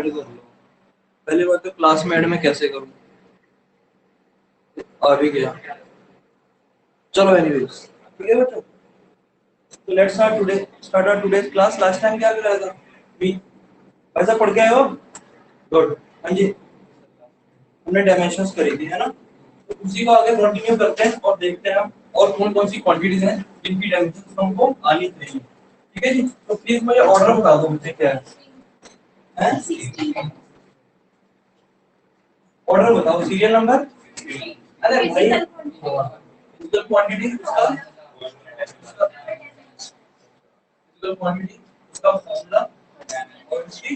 कर लो। पहले बात तो क्लास में ऐड में कैसे करूँ, आ भी गया। चलो एनीवेज, ठीक है बच्चों, तो let's start our today's class. Last time क्या कराया था, बी ऐसा पढ़ के आए हो? गुड। हाँ जी, हमने डायमेंशंस करी थी, है ना? तो उसी को आगे कंटिन्यू करते हैं और देखते हैं हम और कौन कौन सी क्वांटिटीज हैं जिनकी डायमेंशंस हमको आनी चाहिए। ठीक है जी, तो प्लीज मुझे ऑर्डर बता दो, मुझे क्या है, ऑर्डर बताओ, सीरियल नंबर। अरे भाई, फिजिकल क्वांटिटी उसका, फिजिकल क्वांटिटी उसका फॉर्मूला और उसकी,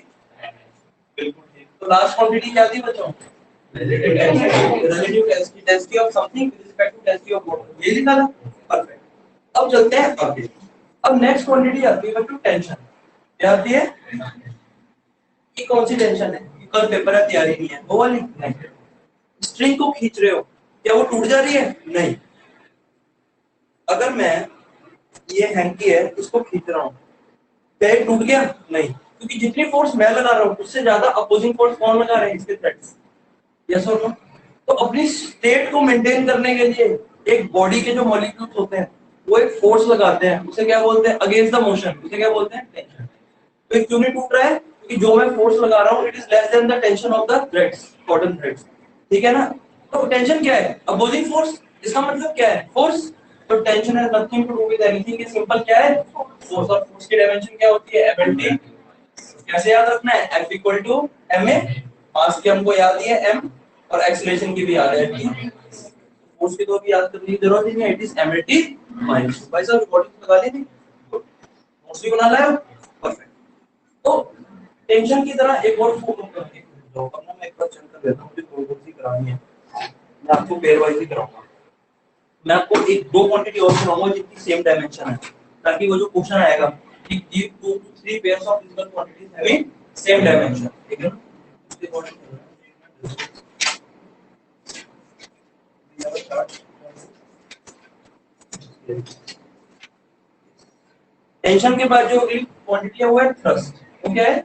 बिल्कुल ठीक। तो लास्ट क्वांटिटी क्या थी बच्चों? Relative density of something with respect to density of water, ये लिखा था। परफेक्ट। अब चलते हैं आगे। अब नेक्स्ट क्वांटिटी आती है बच्चों टेंशन। क्या आती है? ये कौन सी टेंशन है? कल पेपर है, तैयारी नहीं है, वो वाली नहीं। स्ट्रिंग को खींच रहे हो, क्या वो टूट जा रही है? नहीं। अगर मैं ये हैंकी है इसको खींच रहा हूँ, क्या ये टूट गया? नहीं, क्योंकि जितनी फोर्स मैं लगा रहा हूँ उससे ज्यादा अपोजिंग फोर्स कौन लगा रहे हैं? इसके थ्रेड्स। यस और नो? तो अपनी स्टेट को मेंटेन करने के लिए एक बॉडी के जो मॉलिक्यूल्स होते हैं वो एक फोर्स लगाते हैं, उसे क्या बोलते हैं? अगेंस्ट द मोशन, उसे क्या बोलते हैं? टेंशन। तो ये क्यों नहीं टूट रहा है? क्योंकि जो मैं फोर्स लगा रहा हूँ it is less than the tension of the threads, cotton threads. ठीक है ना? तो टेंशन क्या है? Opposing force. इसका मतलब क्या है? फोर्स। तो tension has nothing to do with anything, ये सिंपल क्या है? फोर्स। और फोर्स की डायमेंशन क्या होती है? एमएलटी। कैसे याद रखना है? F equal to M A, mass की हमको याद ही है m, और एक्सीलरेशन की भी याद है t। फोर्स की तो भी याद करने की जरूरत ही नहीं है, इट इज एमएलटी माइनस। भाई साहब रिकॉर्डिंग लगा ली थी, नोट्स भी बना लाए हो? परफेक्ट। तो टेंशन की तरह एक और फोर्स होता है, जो अपना मैं एक बार चेक कर लेता हूं, मुझे थोड़ी बहुत सी करानी है। मैं आपको पेयर वाइज ही कराऊंगा। मैं आपको एक दो क्वांटिटी और कराऊंगा जिनकी सेम डायमेंशन है, ताकि वो जो क्वेश्चन आएगा कि give 2 to 3 pairs of physical quantities having same dimension, ठीक है? टेंशन के बाद जो अगली क्वांटिटी है वो है थ्रस्ट। वो क्या है?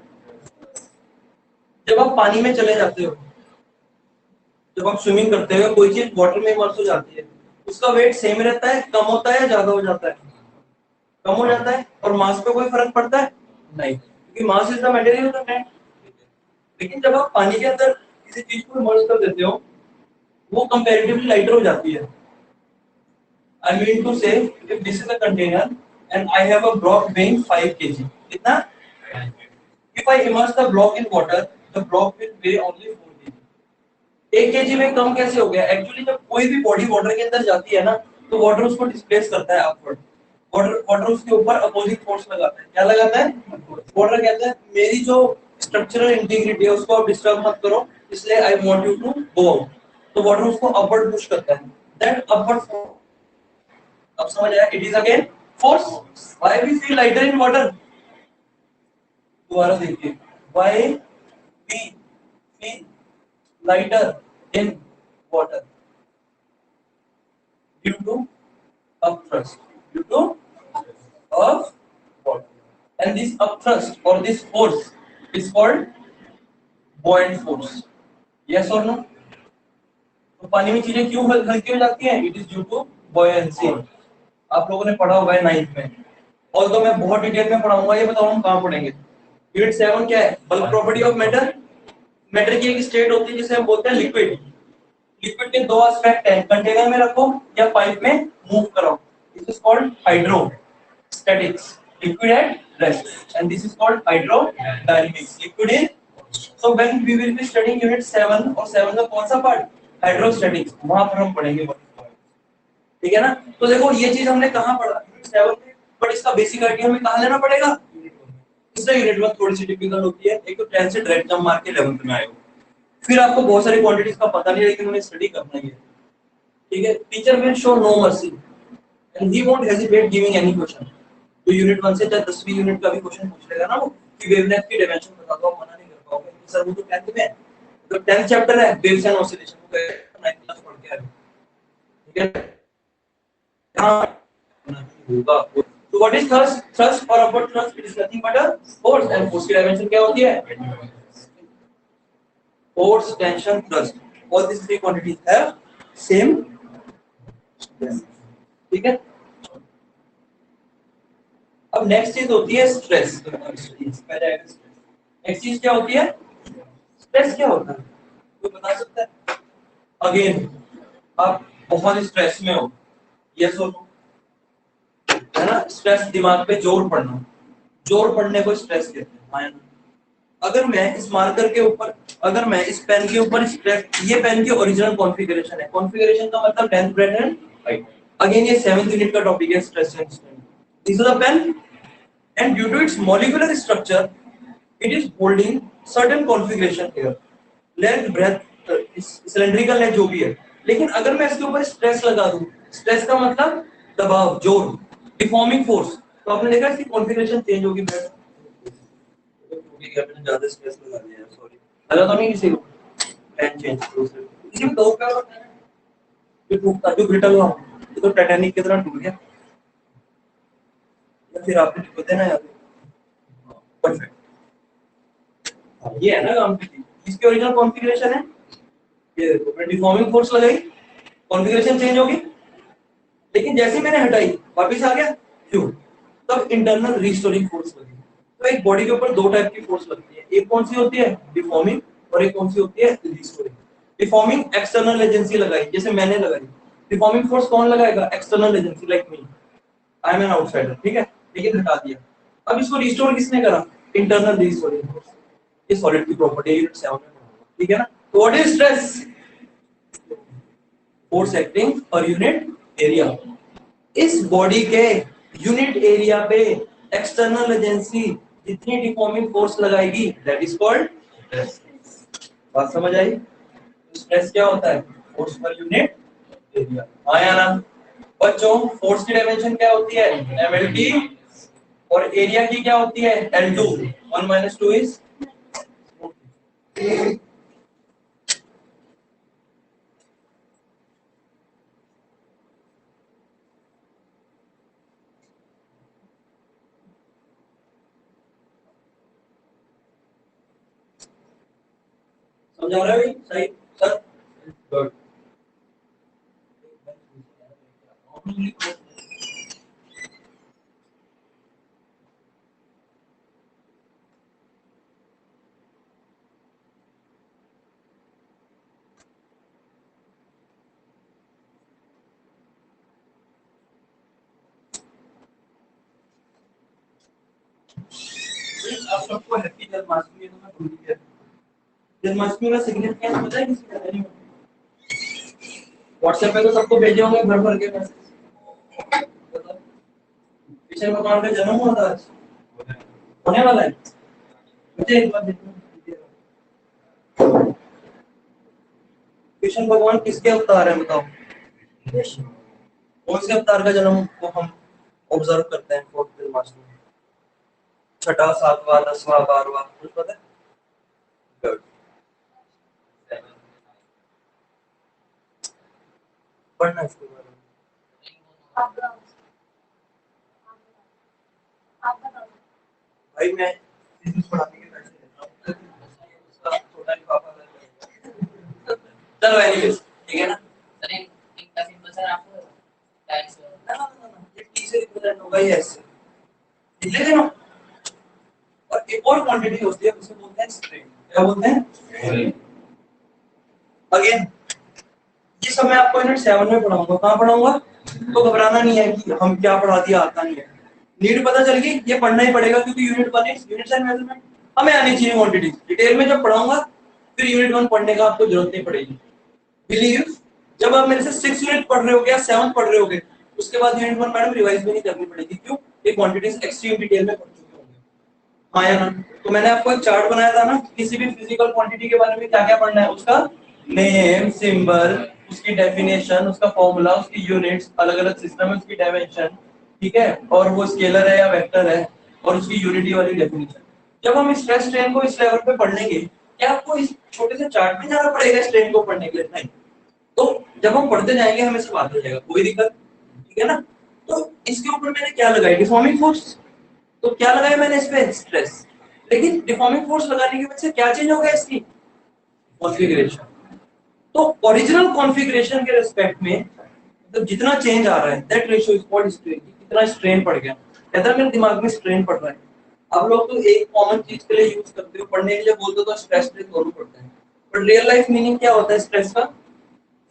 जब आप पानी में चले जाते हो, जब आप स्विमिंग करते हो, कोई चीज वाटर में इमर्स हो जाती है, उसका वेट सेम रहता है, कम होता है या ज्यादा हो जाता है? कम हो जाता है। और मास पे कोई फर्क पड़ता है? नहीं, क्योंकि mass is the material content. लेकिन जब आप पानी के अंदर किसी चीज को इमर्स कर देते हो, वो कंपैरेटिवली लाइटर हो जाती है। I mean to say, if this is a container and I have a block weighing 5 kg, कितना? If I immerse the block in water, the block will weigh only 4 kg. 1 kg में कम कैसे हो गया? Actually जब कोई भी body water के अंदर जाती है ना, तो वाटर उसको डिस्प्लेस करता है अपवर्ड। वाटर वाटर उसके ऊपर अपोजिट फोर्स लगाता है। क्या लगाता है? वाटर कहता है मेरी जो स्ट्रक्चरल इंटीग्रिटी है उसको आप डिस्टर्ब मत करो, इसलिए I want you to go out. तो वाटर उसको अपवर्ड पुश करता है। दैट अपवर्ड, अब समझ आया? It is again force. Why we feel lighter in water? दोबारा देखिए, why we feel lighter in water? Due to upthrust, due to of water, and this upthrust or this force is called buoyant force. Yes or no? तो पानी में चीजें क्यों हल्की हो जाती हैं? It is due to buoyancy। आप लोगों ने पढ़ा होगा है 9th में, और तो मैं बहुत डिटेल में पढ़ाऊंगा, ये बताओ हम कहाँ पढ़ेंगे? यूनिट 7 क्या है? Bulk property of matter. Matter की एक स्टेट होती है जिसे हम बोलते हैं लिक्विड। लिक्विड के दो एस्पेक्ट हैं, कंटेनर में रखो या पाइप में मूव करो। This is called hydrostatics, liquid at rest, and this is called hydrodynamics, liquid in. So when we will be studying unit 7, और 7 का कौन सा पार्ट? हाइड्रोस्टैटिक्स, वहां पर हम पढ़ेंगे। ठीक है ना? तो देखो ये चीज हमने कहां पढ़ा? यूनिट 7 में, बट इसका बेसिक आइडिया हमें कहां लेना पड़ेगा? इसलिए यूनिट 1 थोड़ी सी टिपिकल होती है, एक तो 10 से डायरेक्ट जंप मार के 11th में आए हो, फिर आपको बहुत सारी क्वांटिटीज का पता नहीं है लेकिन उन्हें स्टडी करना ही है। ठीक है? Teacher will show no mercy and he won't hesitate giving any question. तो यूनिट 1 से चाहे 10वीं यूनिट का भी क्वेश्चन पूछ लेगा ना वो कि वेवलेंथ की डायमेंशन बता दो, मना नहीं कर पाओगे सर, वो तो 10th में है। तो 10th चैप्टर है वेव्स एंड ऑसिलेशन, को 9th क्लास पढ़ के आए। ठीक है? हां, होगा। तो व्हाट इज थ्रस्ट? थ्रस्ट और upward thrust is nothing but a force, and force की डायमेंशन क्या होती है? Force, tension, thrust, all this three quantities have same stress. ठीक है। अब नेक्स्ट चीज होती है स्ट्रेस। नेक्स्ट चीज क्या होती है? स्ट्रेस क्या होता है? कोई बता सकता है? अगेन आप बहुत स्ट्रेस में हो, यस और नो, है ना? स्ट्रेस दिमाग पे जोर पड़ना, जोर पड़ने को स्ट्रेस कहते हैं, हाँ या ना? अगर मैं इस मार्कर के ऊपर, अगर मैं इस पेन के ऊपर स्ट्रेस, ये पेन की ओरिजिनल कॉन्फ़िगरेशन है, कॉन्फ़िगरेशन का मतलब length, breadth and height. Again ये 7th यूनिट का टॉपिक है, stress and strain. This is a pen and due to its molecular structure it is holding certain configuration here, length, breadth, cylindrical है जो भी है। लेकिन अगर मैं इसके ऊपर स्ट्रेस लगा दूं, स्ट्रेस का मतलब दबाव, जोर, डिफॉर्मिंग फोर्स, तो आपने देखा इसकी कॉन्फ़िगरेशन चेंज होगी। मैंने ज्यादा स्ट्रेस लगा दिया, सॉरी, लगा तो नहीं किसी को, पेन चेंज किसी में दो क्या होता है, जो टूटता, जो ब्रिटल हुआ, ये तो टाइटैनिक की तरह टूट गया, या फिर आपने लिख देना यार, परफेक्ट। ये है ना काम की चीज, इसकी ओरिजिनल कॉन्फ़िगरेशन है, ये देखो मैं डिफॉर्मिंग फोर्स लगाई, कॉन्फ़िगरेशन चेंज होगी, लेकिन जैसे ही मैंने हटाई वापस आ गया, क्यों? तब इंटरनल रिस्टोरिंग फोर्स लगी। तो एक बॉडी के ऊपर दो टाइप की फोर्स लगती है, एक कौन सी होती है? डिफॉर्मिंग, और एक कौन सी होती है? रिस्टोरिंग। डिफॉर्मिंग एक्सटर्नल एजेंसी लगाई, जैसे मैंने लगाई। डिफॉर्मिंग फोर्स कौन लगाएगा? External agency, like me, I am an outsider, ठीक है, लेकिन हटा दिया। अब इसको रिस्टोर किसने करा? Internal restoring force. ये सॉलिड की प्रॉपर्टी है, यूनिट 7 में, ठीक है ना? तो what is stress? Force acting पर यूनिट एरिया। इस बॉडी के यूनिट एरिया पे एक्सटर्नल एजेंसी जितनी डिफॉर्मिंग फोर्स लगाएगी, दैट इज कॉल्ड स्ट्रेस। बात समझ आई? स्ट्रेस क्या होता है? Force per unit area. हाँ या ना? बच्चों, फोर्स की डायमेंशन क्या होती है? mlt, और एरिया की क्या होती है? L2। 1 - 2 इज, समझा रहे हो? सही सर, गुड। आप सबको हैप्पी जन्माष्टमी, तो मैं भूल गया। जन्माष्टमी का सिग्निफिकेंस पता है किसी को? नहीं? व्हाट्सएप पे तो सबको भेजे होंगे भर भर के मैसेज। कृष्ण भगवान का जन्म हुआ था आज, होने वाला है। मुझे एक बात देखो, कृष्ण भगवान किसके अवतार हैं बताओ? कौन से अवतार का जन्म को हम ऑब्जर्व करते हैं फोर्थ जन्माष्टमी? छठा, सातवां, 10वां, 12वां, कुछ पता है? Good. पढ़ना इसके बारे में। भाई मैं फिजिक्स पढ़ाने के पैसे देता हूँ, उसका छोटा लिफाफा लगेगा। चलो एनीवेज, ठीक है ना? सर एक सिंपल सर आपको टाइम्स ना ना ना ना, ये टी से रिप्रेजेंट होगा, ये ऐसे लिख लेते ना। और एक और क्वांटिटी होती है, उसे बोलते हैं स्ट्रेन। क्या बोलते हैं? अगेन ये सब मैं आपको यूनिट 7 में पढ़ाऊंगा। कहाँ पढ़ाऊंगा? तो घबराना नहीं है कि हम क्या पढ़ा दिया, आता नहीं है। नीड पता चल गई, ये पढ़ना ही पड़ेगा, क्योंकि unit 1 is units and measurement, हमें आनी चाहिए क्वांटिटी। डिटेल में जब पढ़ाऊंगा फिर यूनिट 1 पढ़ने का आपको जरूरत नहीं पड़ेगी। बिलीव, जब आप मेरे से 6 यूनिट पढ़ रहे होगे या 7 पढ़ रहे होगे, उसके बाद यूनिट 1 मैडम रिवाइज भी नहीं करनी पड़ेगी। क्यों? ये क्वांटिटीज एक्सट्रीम डिटेल में पढ़ चुके होंगे। हाँ या ना? तो मैंने आपको एक चार्ट बनाया था ना, किसी भी फिजिकल क्वांटिटी के बारे में क्या क्या पढ़ना है, उसका नेम, सिंबल, उसकी डेफिनेशन, उसका फॉर्मूला, उसकी यूनिट्स, अलग अलग सिस्टम है, उसकी डायमेंशन, ठीक है, और वो स्केलर है या वेक्टर है, और उसकी यूनिटी वाली डेफिनेशन। जब हम स्ट्रेस स्ट्रेन को इस लेवल पे पढ़ लेंगे, क्या आपको इस छोटे से चार्ट में जाना पड़ेगा स्ट्रेन को पढ़ने के लिए? नहीं। तो जब हम पढ़ते जाएंगे हमें सब आता जाएगा, कोई दिक्कत, ठीक है ना? तो इसके ऊपर मैंने क्या लगाई? Deforming force. तो क्या लगाया मैंने इस पे? स्ट्रेस। लेकिन डिफॉर्मिंग फोर्स लगाने की वजह से क्या चेंज हो गया इसकी? कॉन्फ़िगरेशन। तो ओरिजिनल कॉन्फ़िगरेशन के रिस्पेक्ट में मतलब जितना चेंज आ रहा है that ratio is called strain. कितना स्ट्रेन पड़ गया, कहता है मेरे दिमाग में स्ट्रेन पड़ रहा है। आप लोग तो एक कॉमन चीज के लिए यूज करते हो, पढ़ने के लिए बोलते हो तो स्ट्रेस स्ट्रेस दोनों पड़ता है, बट रियल लाइफ मीनिंग क्या होता है स्ट्रेस का?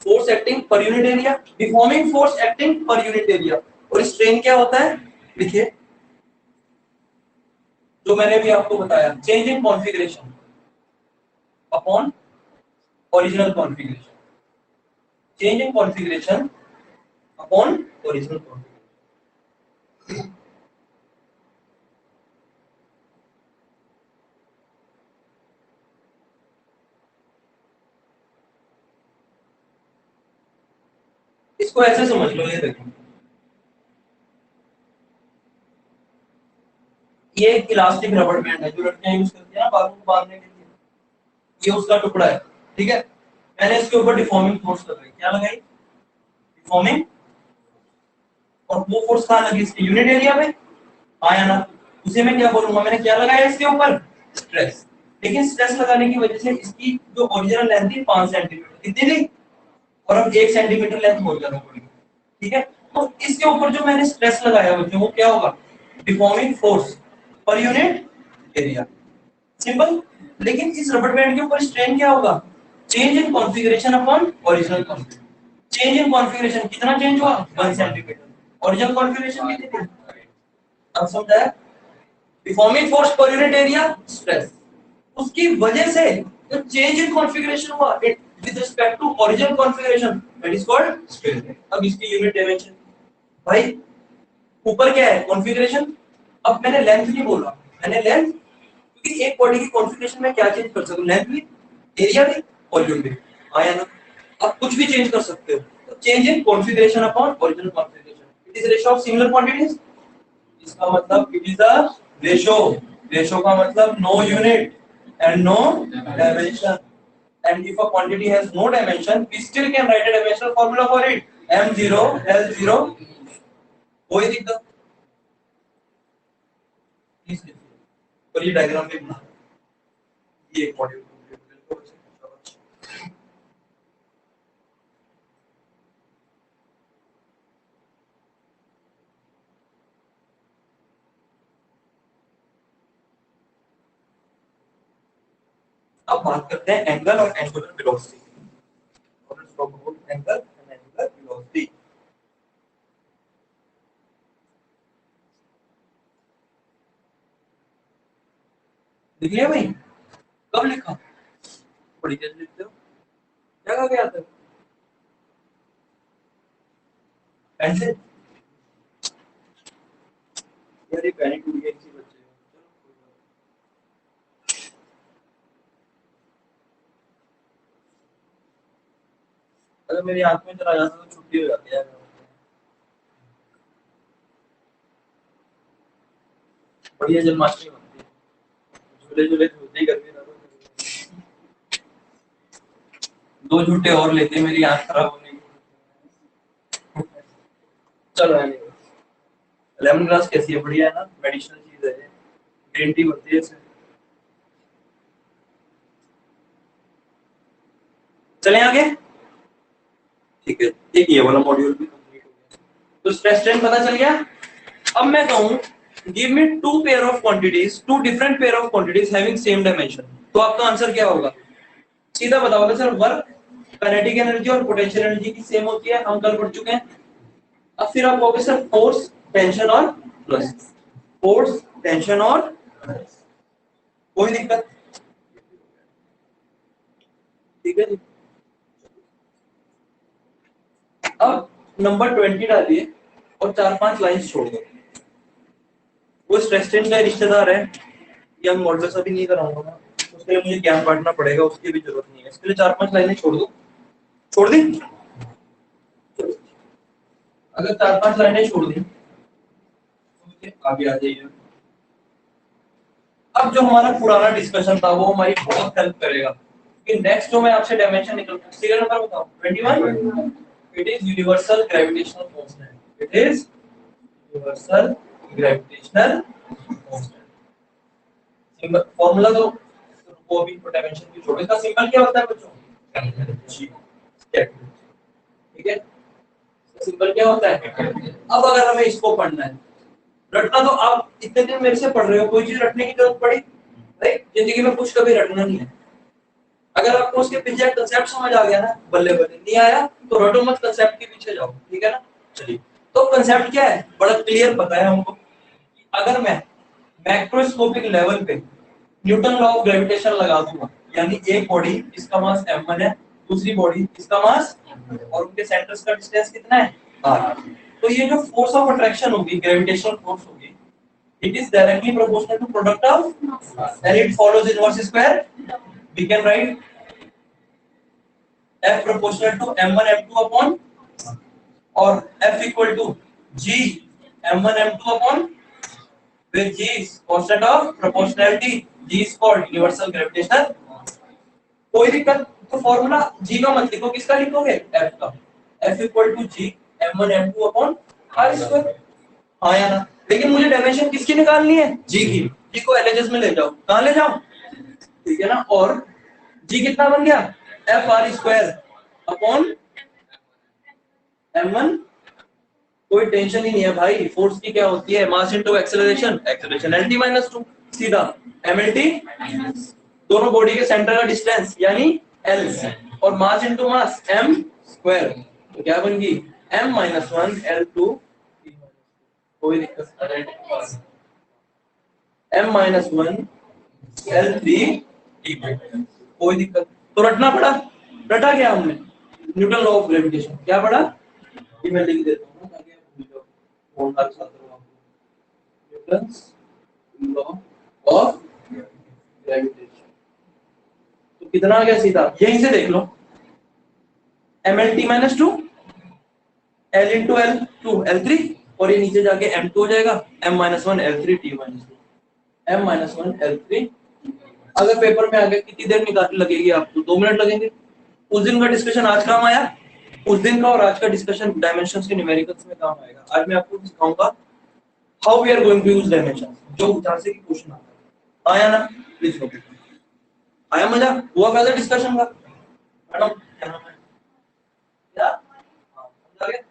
फोर्स एक्टिंग पर unit area, deforming force acting पर यूनिट एरिया। और स्ट्रेन क्या होता है? देखिए जो मैंने भी आपको बताया, change in configuration upon original configuration, change in configuration upon original configuration. इसको ऐसे समझ लो, ये देखो ये एक इलास्टिक रबड़ बैंड है जो लड़कियां यूज करती है ना बालों को बांधने के लिए, ये उसका टुकड़ा है, ठीक है। मैंने इसके ऊपर डिफॉर्मिंग फोर्स लगाई, क्या लगाई? डिफॉर्मिंग। और वो फोर्स कहाँ लगी? इसके यूनिट एरिया में, आया ना? उसे मैं क्या बोलूंगा? मैंने क्या लगाया इसके ऊपर? स्ट्रेस। लेकिन स्ट्रेस लगाने की वजह से इसकी जो ओरिजिनल लेंथ थी 5 सेंटीमीटर, कितनी थी? और अब 1 सेंटीमीटर लेंथ हो ज्यादा पड़ी, ठीक है। तो इसके ऊपर जो मैंने स्ट्रेस लगाया बच्चों वो क्या होगा? Deforming force per unit area, simple. लेकिन इस रबड़ बैंड के ऊपर स्ट्रेन क्या होगा? Change in configuration upon original configuration. Change in configuration कितना चेंज हुआ? 1 सेंटीमीटर। ओरिजिनल कॉन्फ़िगरेशन कितनी थी? अब समझा है? Deforming force per unit area stress, उसकी वजह से जो चेंज इन कॉन्फ़िगरेशन हुआ it with respect to original configuration that is called strain. अब इसकी यूनिट डायमेंशन भाई, ऊपर क्या है? कॉन्फ़िगरेशन। अब मैंने लेंथ नहीं बोला, मैंने लेंथ, क्योंकि एक बॉडी की कॉन्फ़िगरेशन में क्या चेंज कर सकता हूं? लेंथ भी, एरिया भी, वॉल्यूम भी, आया ना? अब कुछ भी चेंज कर सकते हो, तो change in configuration upon original configuration it is ratio of similar quantities. इसका मतलब it is a ratio. Ratio का मतलब no unit and no dimension. And if a quantity has no dimension, we still can write a dimensional formula for it. M0 L0, कोई दिक्कत? Please लिखिए और ये diagram भी बना, ये एक मॉड्यूल अब बात करते हैं एंगल और एंगुलर वेलोसिटी। और let's talk about angle and angular velocity. लिख लिया भाई? कब लिखा? बड़ी जल्दी लिखते हो, क्या कहा गया था? पेन से यार, ये पेन टूट गई किसी बच्चे का। अगर मेरी आंख में चला जाता तो छुट्टी हो जाती है। बढ़िया जन्माष्टमी बनती है, झूले झूले झूलते ही गर्मी लगा। दो झूठे और लेते मेरी आंख खराब होने की। चलो लेमन ग्रास कैसी है? बढ़िया है ना, मेडिसिनल चीज है, ग्रीन टी बनती है इससे। चलें आगे, ठीक है। एक ये वाला मॉड्यूल भी कंप्लीट हो गया, तो स्ट्रेस स्ट्रेन पता चल गया। अब मैं कहूं give me two pair of quantities, two different pair of quantities having same dimension, तो आपका आंसर क्या होगा? सीधा बताओगे सर वर्क, काइनेटिक एनर्जी और पोटेंशियल एनर्जी की सेम होती है, हम कल पढ़ चुके हैं। अब फिर आप कहोगे सर फोर्स टेंशन और प्लस, फोर्स टेंशन और प्लस, कोई दिक्कत? ठीक है जी। अब नंबर 20 डालिए और 4-5 लाइंस छोड़ दो। वो स्ट्रेस स्ट्रेन का रिश्तेदार है, ये हम मॉडल्स अभी नहीं कराऊंगा ना, उसके लिए मुझे ज्ञान बांटना पड़ेगा, उसकी भी जरूरत नहीं है, इसके लिए 4-5 लाइनें छोड़ दो। छोड़ दी? अगर 4-5 लाइनें छोड़ दी तो आगे आ जाइए। अब जो हमारा पुराना डिस्कशन था वो हमारी बहुत हेल्प करेगा कि नेक्स्ट जो मैं आपसे डायमेंशन निकल सीरियल नंबर बताओ 21। It is universal gravitational constant, it is universal gravitational constant. Formula दो, वो भी डायमेंशन की छोड़। इसका सिंबल क्या होता है बच्चों? जी। ठीक है, सिंबल क्या होता है? अब अगर हमें इसको पढ़ना है, रटना तो आप इतने दिन मेरे से पढ़ रहे हो, कोई चीज रटने की जरूरत पड़ी? राइट, जिंदगी में कुछ कभी रटना नहीं है। अगर आपको उसके पीछे कंसेप्ट समझ आ गया ना, बल्ले बल्ले। नहीं आया तो रटो मत, कंसेप्ट के पीछे जाओ। ठीक है ना? चलिए, तो कंसेप्ट क्या है, बड़ा क्लियर पता है हमको। अगर मैं मैक्रोस्कोपिक लेवल पे न्यूटन लॉ ऑफ ग्रेविटेशन लगा दूंगा, यानी एक बॉडी जिसका मास m1 है, दूसरी बॉडी जिसका मास, और उनके सेंटर्स का डिस्टेंस कितना है, r। तो ये जो फोर्स ऑफ अट्रैक्शन होगी, ग्रेविटेशनल फोर्स होगी, it is directly proportional to product of and it follows inverse square. We can write F proportional to m1 m2 upon, or F equal to G m1 m2 upon, where G is constant of proportionality, G is called universal gravitational। कोई दिक्कत? तो formula G का मत लिखो, किसका लिखोगे? F का। F equal to G m1 m2 upon r square। हाँ या ना? लेकिन मुझे डायमेंशन किसकी निकालनी है? G की। G को LHS में ले जाओ। कहाँ ले जाओ? ठीक है ना? और G कितना बन गया? F r square upon m1। कोई टेंशन ही नहीं है भाई, फोर्स की क्या होती है? Mass into acceleration, acceleration lt minus 2, सीधा mlt, दोनों बॉडी के सेंटर का डिस्टेंस यानी l, और mass into mass m square, तो क्या बन गई? m minus 1 l2। कोई दिक्कत? m minus 1 l3 t। कोई दिक्कत? तो रटना पड़ा। रटा क्या हमने? Newton law of gravitation. क्या पढ़ा? ये मैं लिख देता हूँ ताकि आप भूल जाओ। कौन सा साथ आपको न्यूटन्स लॉ ऑफ ग्रेविटेशन। तो कितना आ गया? सीधा यहीं से देख लो, mlt minus 2 l into L 2 l3, और ये नीचे जाके m2 हो जाएगा, m minus 1 l3 t minus 2 m minus 1 l3। अगर पेपर में आगे कितनी देर निकाल लगेगी आपको? 2 मिनट लगेंगे। उस दिन का डिस्कशन आज काम आया? उस दिन का और आज का डिस्कशन डायमेंशंस के न्यूमेरिकल्स में काम आएगा। आज मैं आपको सिखाऊंगा how we are going to use dimensions, जो जहां से क्वेश्चन आता है। आया ना? Please no. आया मजा? हुआ फायदा डिस्कशन का? मैडम क्या नाम है? क्या? हाँ, समझ आ गया?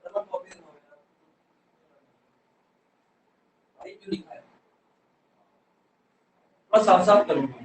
चलो कॉपी करना होगा। भाई क्यों लिखा है? बस साफ साफ करूंगा।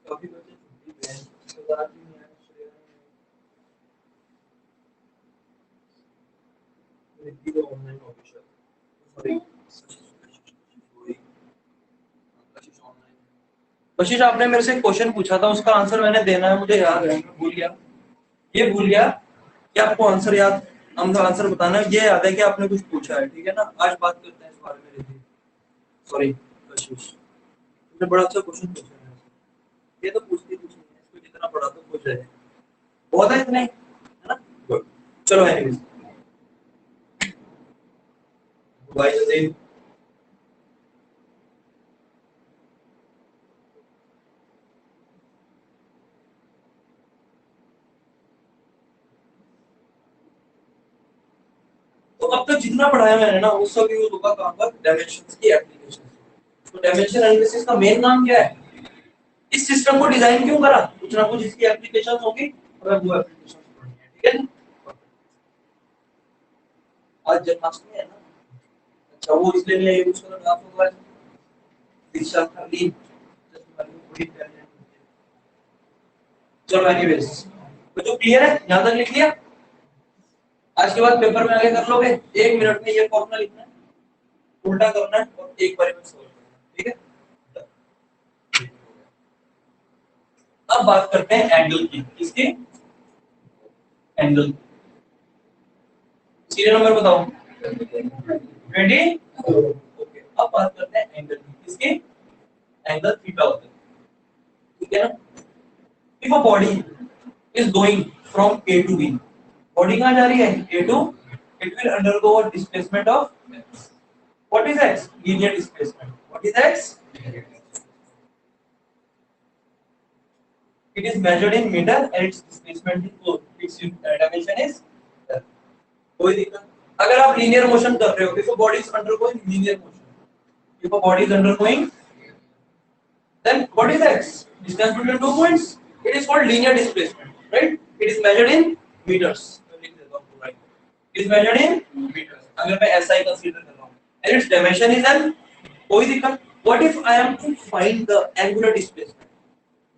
काफी बच्चे छुट्टी पे हैं, तो बात ही नहीं है। रिद्धि को ऑनलाइन ऑफिशियल, सॉरी कशिश ऑनलाइन। कशिश, आपने मेरे से एक क्वेश्चन पूछा था, उसका आंसर मैंने देना है, मुझे याद है, मैं भूल गया। ये भूल गया कि आपको आंसर याद, हम आंसर बताना है। ये याद है कि आपने कुछ पूछा है। ठीक है ना? आज बात करते हैं इस बारे में। रिद्धि, सॉरी कशिश, तुमने बड़ा अच्छा क्वेश्चन पूछा है। ये तो पूछती कुछ नहीं है, इसको जितना पढ़ा तो पूछ जाए, बहुत है इतना ही, है ना? Good. चलो एनीवेज, भाई जल्दी। तो अब तक जितना पढ़ाया मैंने ना, वो सब यूज होगा कहां पर? डायमेंशंस की एप्लीकेशन। तो डायमेंशन एनालिसिस का मेन काम क्या है? इस सिस्टम को डिजाइन क्यों करा? कुछ ना कुछ इसकी एप्लीकेशंस होगी, और वो एप्लीकेशंस पढ़नी है। ठीक है ना? आज जन्माष्टमी है ना? अच्छा, वो इसलिए नहीं यूज करा आप लोग आज दीक्षा खाली, पूरी पहले चलो एनीवेज, तो जो क्लियर है यहां तक लिख लिया। आज के बाद पेपर में आगे कर लोगे, 1 मिनट में ये फॉर्मूला लिखना है, उल्टा करना है और एक बार में सोल्व करना है, ठीक है। अब बात करते हैं एंगल की, किसकी? एंगल। सीरियल नंबर बताओ। 20। ओके, अब बात करते हैं एंगल की, किसकी? एंगल थीटा होता है, ठीक है ना। If a body is going from A to B, body कहां जा रही है? A to, it will undergo a displacement of x. What is x? Linear displacement. What is x? It is measured in meter and its displacement is its dimension is कोई दिक्कत? अगर आप linear motion कर रहे हो, if a body is undergoing linear motion, if a body is undergoing, then what is x? Distance between 2 points. It is called linear displacement, right? It is measured in meters. It is measured in meters. अगर मैं SI consider कर रहा हूँ, and its dimension is n, कोई दिक्कत? What if I am to find the angular displacement?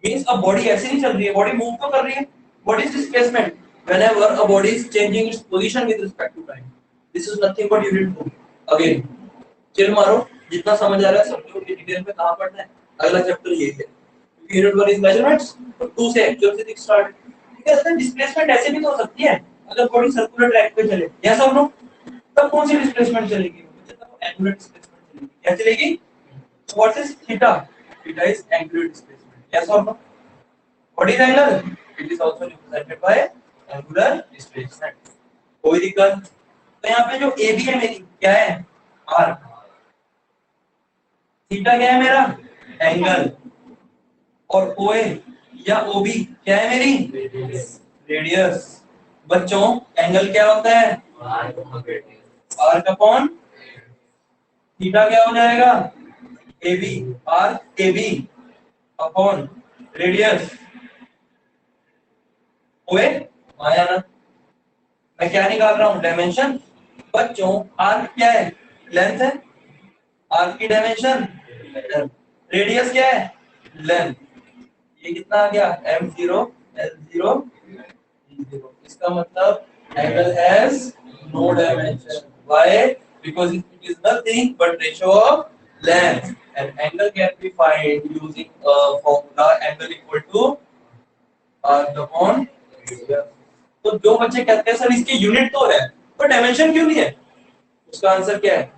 Means a body ऐसे नहीं चल रही है, body move तो कर रही है. What is displacement? Whenever a body is changing its position with respect to time. This is nothing but you need to again chill मारो, जितना समझ आ रहा है समझो कि डिटेल में कहाँ पढ़ना है. अगला चैप्टर ये है. यूनिट 1 इज मेजरमेंट्स, तो 2 से एक्चुअल फिजिक्स स्टार्ट. ठीक है, सर डिस्प्लेसमेंट ऐसे भी तो हो सकती है अगर बॉडी सर्कुलर ट्रैक पे चले, यस और नो. तब कौन सी डिस्प्लेसमेंट चलेगी? तब एंगुलर डिस्प्लेसमेंट चलेगी. क्या चलेगी? What is theta? Theta is angular displacement, yes और no. What is angle? It is also represented by angular displacement. कोई दिक्कत? तो यहाँ पे जो ए बी है मेरी क्या है? आर. थीटा क्या है मेरा? एंगल. और ओए या ओबी क्या है मेरी? रेडियस. बच्चों एंगल क्या होता है? आर का अपॉन थीटा क्या हो जाएगा? AB. Or AB upon radius OA आया ना. मैं क्या निकाल रहा हूँ? डायमेंशन. बच्चों आर क्या है? लेंथ है. आर की डायमेंशन रेडियस क्या है? लेंथ. ये कितना आ गया? m0 l0 d0. इसका मतलब angle has no dimension. Why? Because it is nothing but ratio of length and angle can be find using a formula angle equal to r upon radius. तो जो बच्चे कहते हैं सर इसकी unit तो है पर डायमेंशन क्यों नहीं है, उसका आंसर क्या है?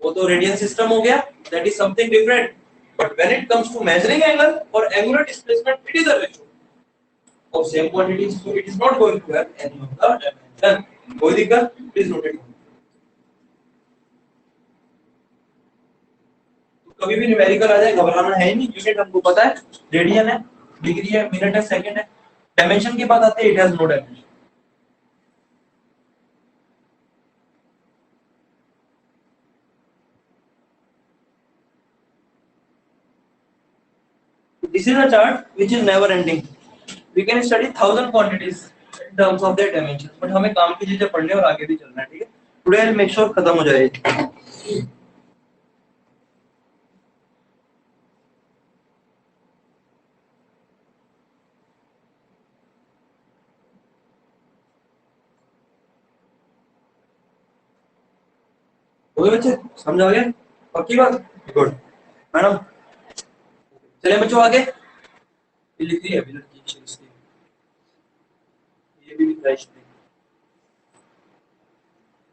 वो तो रेडियन सिस्टम हो गया, that is something different. But when it comes to measuring angle और angular displacement, it is a ratio of same quantities, so it is not going to have any of the dimension. कोई दिक्कत? Please note it. कभी भी numerical आ जाए घबराना है नहीं. Unit हमको पता है, रेडियन है, डिग्री है, मिनट है, सेकंड है. डायमेंशन की बात आती है, it has no dimension. This is a chart which is never ending. We can study 1000 quantities in terms of their dimensions, but हमें काम की चीजें पढ़ने और आगे भी चलना है, ठीक है. Today I'll make sure खत्म हो जाए. ओके बच्चे, समझ आ गया? पक्की बात? गुड. मैडम चले बच्चों आगे. ये लिख दी है अभी लड़की की, ये भी लिख रहा है.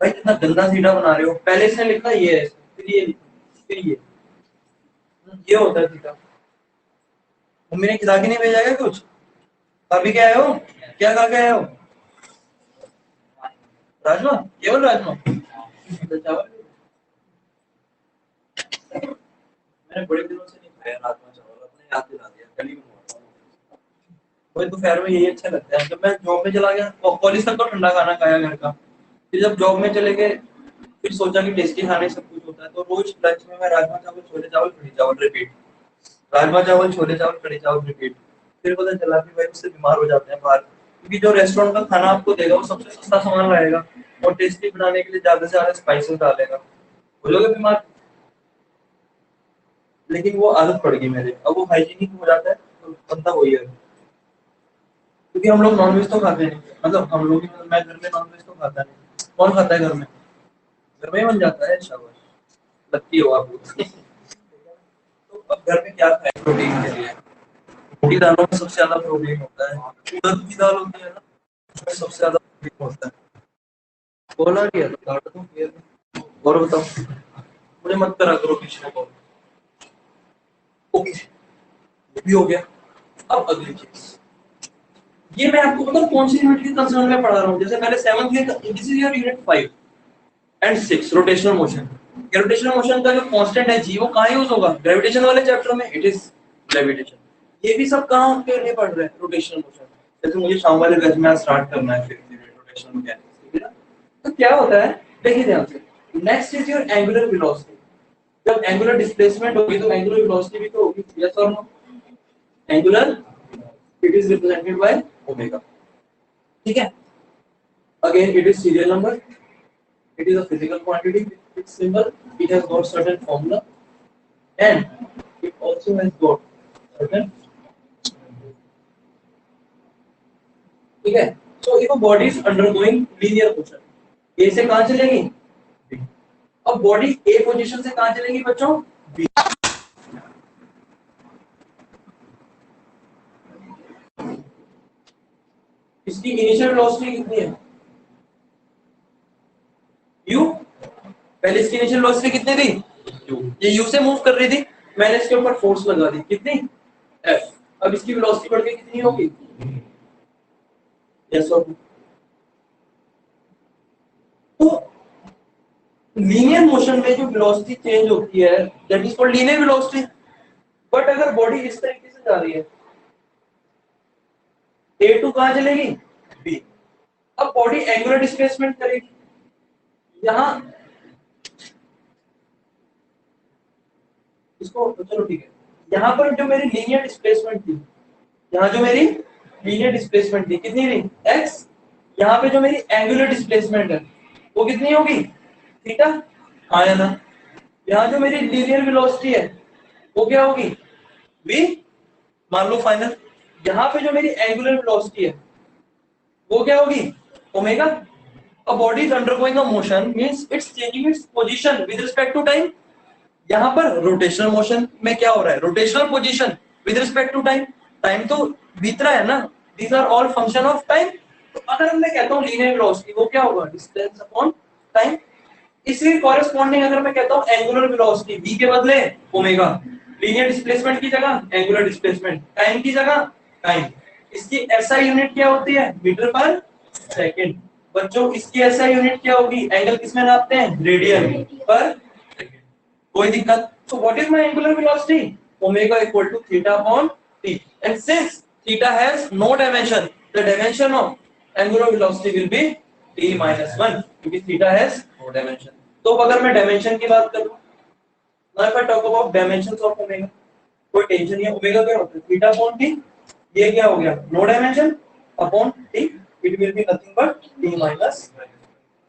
भाई कितना गंदा सीधा बना रहे हो. पहले इसने लिखा ये है, फिर ये, फिर ये होता है सीधा. मम्मी ने खिला के नहीं भेजा क्या कुछ? अभी क्या आए हो? क्या खा के आए हो? राजमा, केवल राजमा, चावल. मैंने बड़े दिनों से नहीं खाया राजमा चावल, अपने याद दिला दिया, कल ही बनवाता हूँ. मुझे दोपहर में यही अच्छा लगता है. जब मैं जॉब में चला गया, कॉलेज तक तो ठंडा खाना खाया घर का, फिर जब जॉब में चले गए फिर सोचा कि टेस्टी खाने सब कुछ होता है, तो रोज लंच में मैं राजमा चावल, छोले चावल, कढ़ी चावल रिपीट. राजमा चावल, छोले चावल, कढ़ी चावल रिपीट. फिर पता चला कि भाई उससे बीमार हो जाते हैं बाहर, क्योंकि जो रेस्टोरेंट का खाना आपको देगा वो सबसे सस्ता सामान रहेगा और टेस्टी बनाने के लिए ज्यादा से ज्यादा स्पाइसेस डालेगा. हो जाओगे बीमार. लेकिन वो आदत पड़ गई मेरे, अब वो हाइजीनिक हो जाता है तो बनता वही है. क्योंकि हम लोग नॉनवेज तो खाते नहीं, मतलब हम लोग ही, मतलब मैं घर में नॉनवेज तो खाता नहीं। कौन खाता है घर में? घर में ही बन जाता है, शाबाश, लगती हो आपको। तो अब घर में क्या खाए प्रोटीन के लिए? मोटी दालों में सबसे ज्यादा प्रोटीन होता है, उड़द की दाल होती है ना, उसमें सबसे ज्यादा प्रोटीन होता है। बोला नहीं है तो काट दूं फिर। और बताओ, मुझे मत करा करो बीच में कॉल। ओके, ये भी हो गया। अब अगली चीज, ये मैं आपको बताऊं कौन सी यूनिट के कंसर्न में पढ़ा रहा हूँ। जैसे पहले 7th के, this is your unit 5 and 6, rotational motion. Gravitational motion का जो कांस्टेंट है जी, वो कहाँ यूज होगा? ग्रेविटेशन वाले चैप्टर में, इट इज ग्रेविटेशन। ये भी सब कहाँ के लिए पढ़ रहे हैं? Rotational motion. जैसे मुझे शाम वाले बैच में स्टार्ट करना है फिर रोटेशनल मैकेनिक्स, ठीक है ना? तो क्या होता है, देखिए ध्यान से। Next is your angular velocity. जब एंगुलर डिस्प्लेसमेंट होगी तो एंगुलर वेलोसिटी भी तो होगी, यस और no? Angular, it is represented by omega, ठीक है? Again it is serial number, it is a physical quantity with its symbol, it has got certain formula, and it also has got certain, ठीक है? So if a body is undergoing linear motion, A से कहाँ चलेगी? B. अब body A position से कहाँ चलेगी बच्चों? B. इसकी इनिशियल वेलोसिटी कितनी है? u। पहले इसकी इनिशियल वेलोसिटी कितनी थी? u। ये u से मूव कर रही थी, मैंने इसके ऊपर फोर्स लगा दी, कितनी? f। अब इसकी वेलोसिटी बढ़ के कितनी होगी? यस और नो? तो लीनियर मोशन में जो वेलोसिटी चेंज होती है, that is called linear velocity. But अगर बॉडी इस तरीके से जा रही है, ए टू कहां चलेगी? बी। अब बॉडी एंगुलर डिस्प्लेसमेंट करेगी यहां, इसको तो चलो ठीक है। यहां पर जो मेरी लीनियर डिस्प्लेसमेंट थी, यहां जो मेरी लीनियर डिस्प्लेसमेंट थी कितनी थी? एक्स। यहां पे जो मेरी एंगुलर डिस्प्लेसमेंट है वो कितनी होगी? थीटा। हाँ या ना? यहां जो मेरी लीनियर वेलोसिटी है वो क्या होगी? v। मान लो फाइनल, यहां पे जो मेरी एंगुलर वेलोसिटी है वो क्या होगी? Omega. A body is undergoing a motion means it's changing its position with respect to time. यहां पर रोटेशनल मोशन में क्या हो रहा है? Rotational position with respect to time. Time तो बीत रहा है ना, these are all function of time. तो अगर मैं कहता हूं लीनियर वेलोसिटी, वो क्या होगा? Distance upon time. इसके कॉरेस्पॉन्डिंग अगर मैं कहता हूं एंगुलर वेलोसिटी, v के बदले ओमेगा। लीनियर डिस्प्लेसमेंट की जगह एंगुलर डिस्प्लेसमेंट, टाइम की जगह टाइम। इसकी एसआई यूनिट क्या होती है? मीटर पर सेकंड। बच्चों इसकी एसआई यूनिट क्या होगी? एंगल किसमें नापते हैं? रेडियन पर सेकंड। कोई दिक्कत? So what is my angular velocity? Omega equal to theta upon t. And since theta has no dimension, the dimension of angular velocity will be t minus 1, क्योंकि theta has no dimension. तो अगर मैं dimension की बात करूं, now if I talk about dimensions of omega, कोई tension नहीं है। ओमेगा क्या होता है? Theta upon t. ये क्या हो गया? No dimension upon t, it will be nothing but t minus.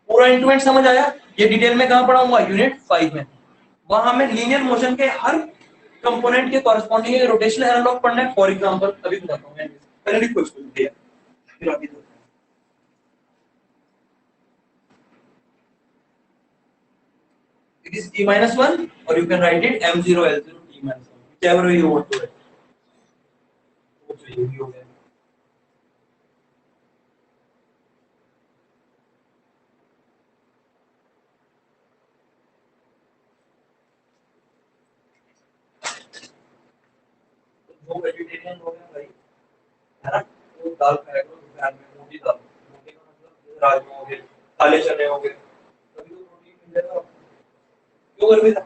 पूरा इंटूमेंट समझ आया? ये डिटेल में कहां पढ़ाऊंगा? यूनिट 5 में। वहां में लीनियर मोशन के हर कंपोनेंट के कॉरेस्पॉन्डिंग एक रोटेशनल एनालॉग पढ़ना है। फॉर एग्जांपल अभी बताता हूं मैं, पहले लिखो इसको, फिर आगे। It is t minus 1 or you can write it m0 l0 t minus 1, whichever way you want to write. वो तो ये भी हो गया। वो वेजिटेरियन हो गया भाई, है ना? वो दाल खाया करो दोपहर में, मोटी दाल। मोटी का मतलब जैसे राजमा हो गए, काले चने हो गए, तभी तो प्रोटीन मिल जाएगा। क्यों गर्मी था?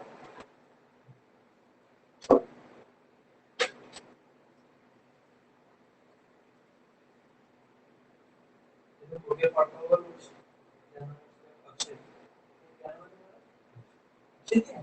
जैसे प्रोटीन पार्ट होगा कुछ, अच्छे क्या है? ठीक है।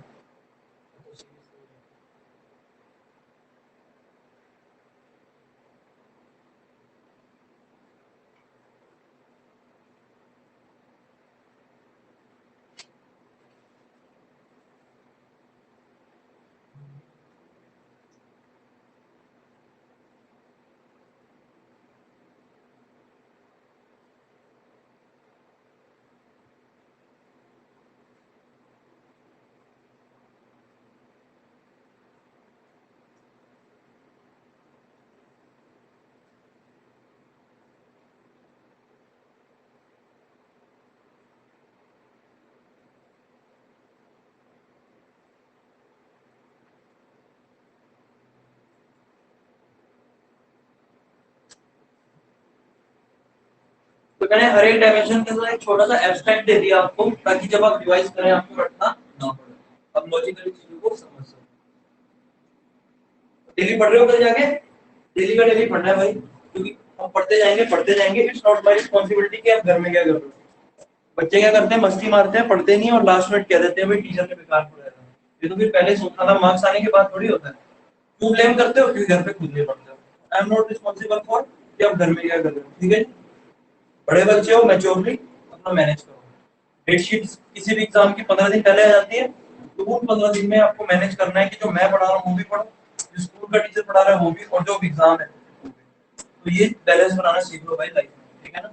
मैंने हर एक डायमेंशन के साथ एक छोटा सा एब्स्ट्रैक्ट दे दिया आपको, ताकि जब आप रिवाइज करें आपको रटना ना पड़े, अब लॉजिकली चीजों को समझ सको। डेली पढ़ रहे हो कल जाके? डेली का डेली पढ़ना है भाई, क्योंकि हम पढ़ते जाएंगे। इट्स नॉट माय रिस्पांसिबिलिटी कि आप घर में क्या कर रहे हो। बच्चे क्या करते हैं, मस्ती मारते हैं, पढ़ते नहीं और लास्ट में कह देते हैं भाई टीचर ने बेकार पढ़ाया था। ये तो फिर पहले सोचना था, मार्क्स आने के बाद थोड़ी होता है। क्यों ब्लेम करते हो? क्योंकि घर पे खुद नहीं पढ़ते हो। I am not responsible for कि आप घर में क्या कर रहे हो, ठीक है? बड़े बच्चे हो, मैच्योरली अपना मैनेज करो। डेट शीट किसी भी एग्जाम की 15 दिन पहले आ जाती है, तो उन 15 दिन में आपको मैनेज करना है कि जो मैं पढ़ा रहा हूँ वो भी पढ़ो, जो स्कूल का टीचर पढ़ा रहा है वो भी, और जो एग्जाम है वो भी। तो ये बैलेंस बनाना सीख लो भाई लाइफ में, ठीक है ना?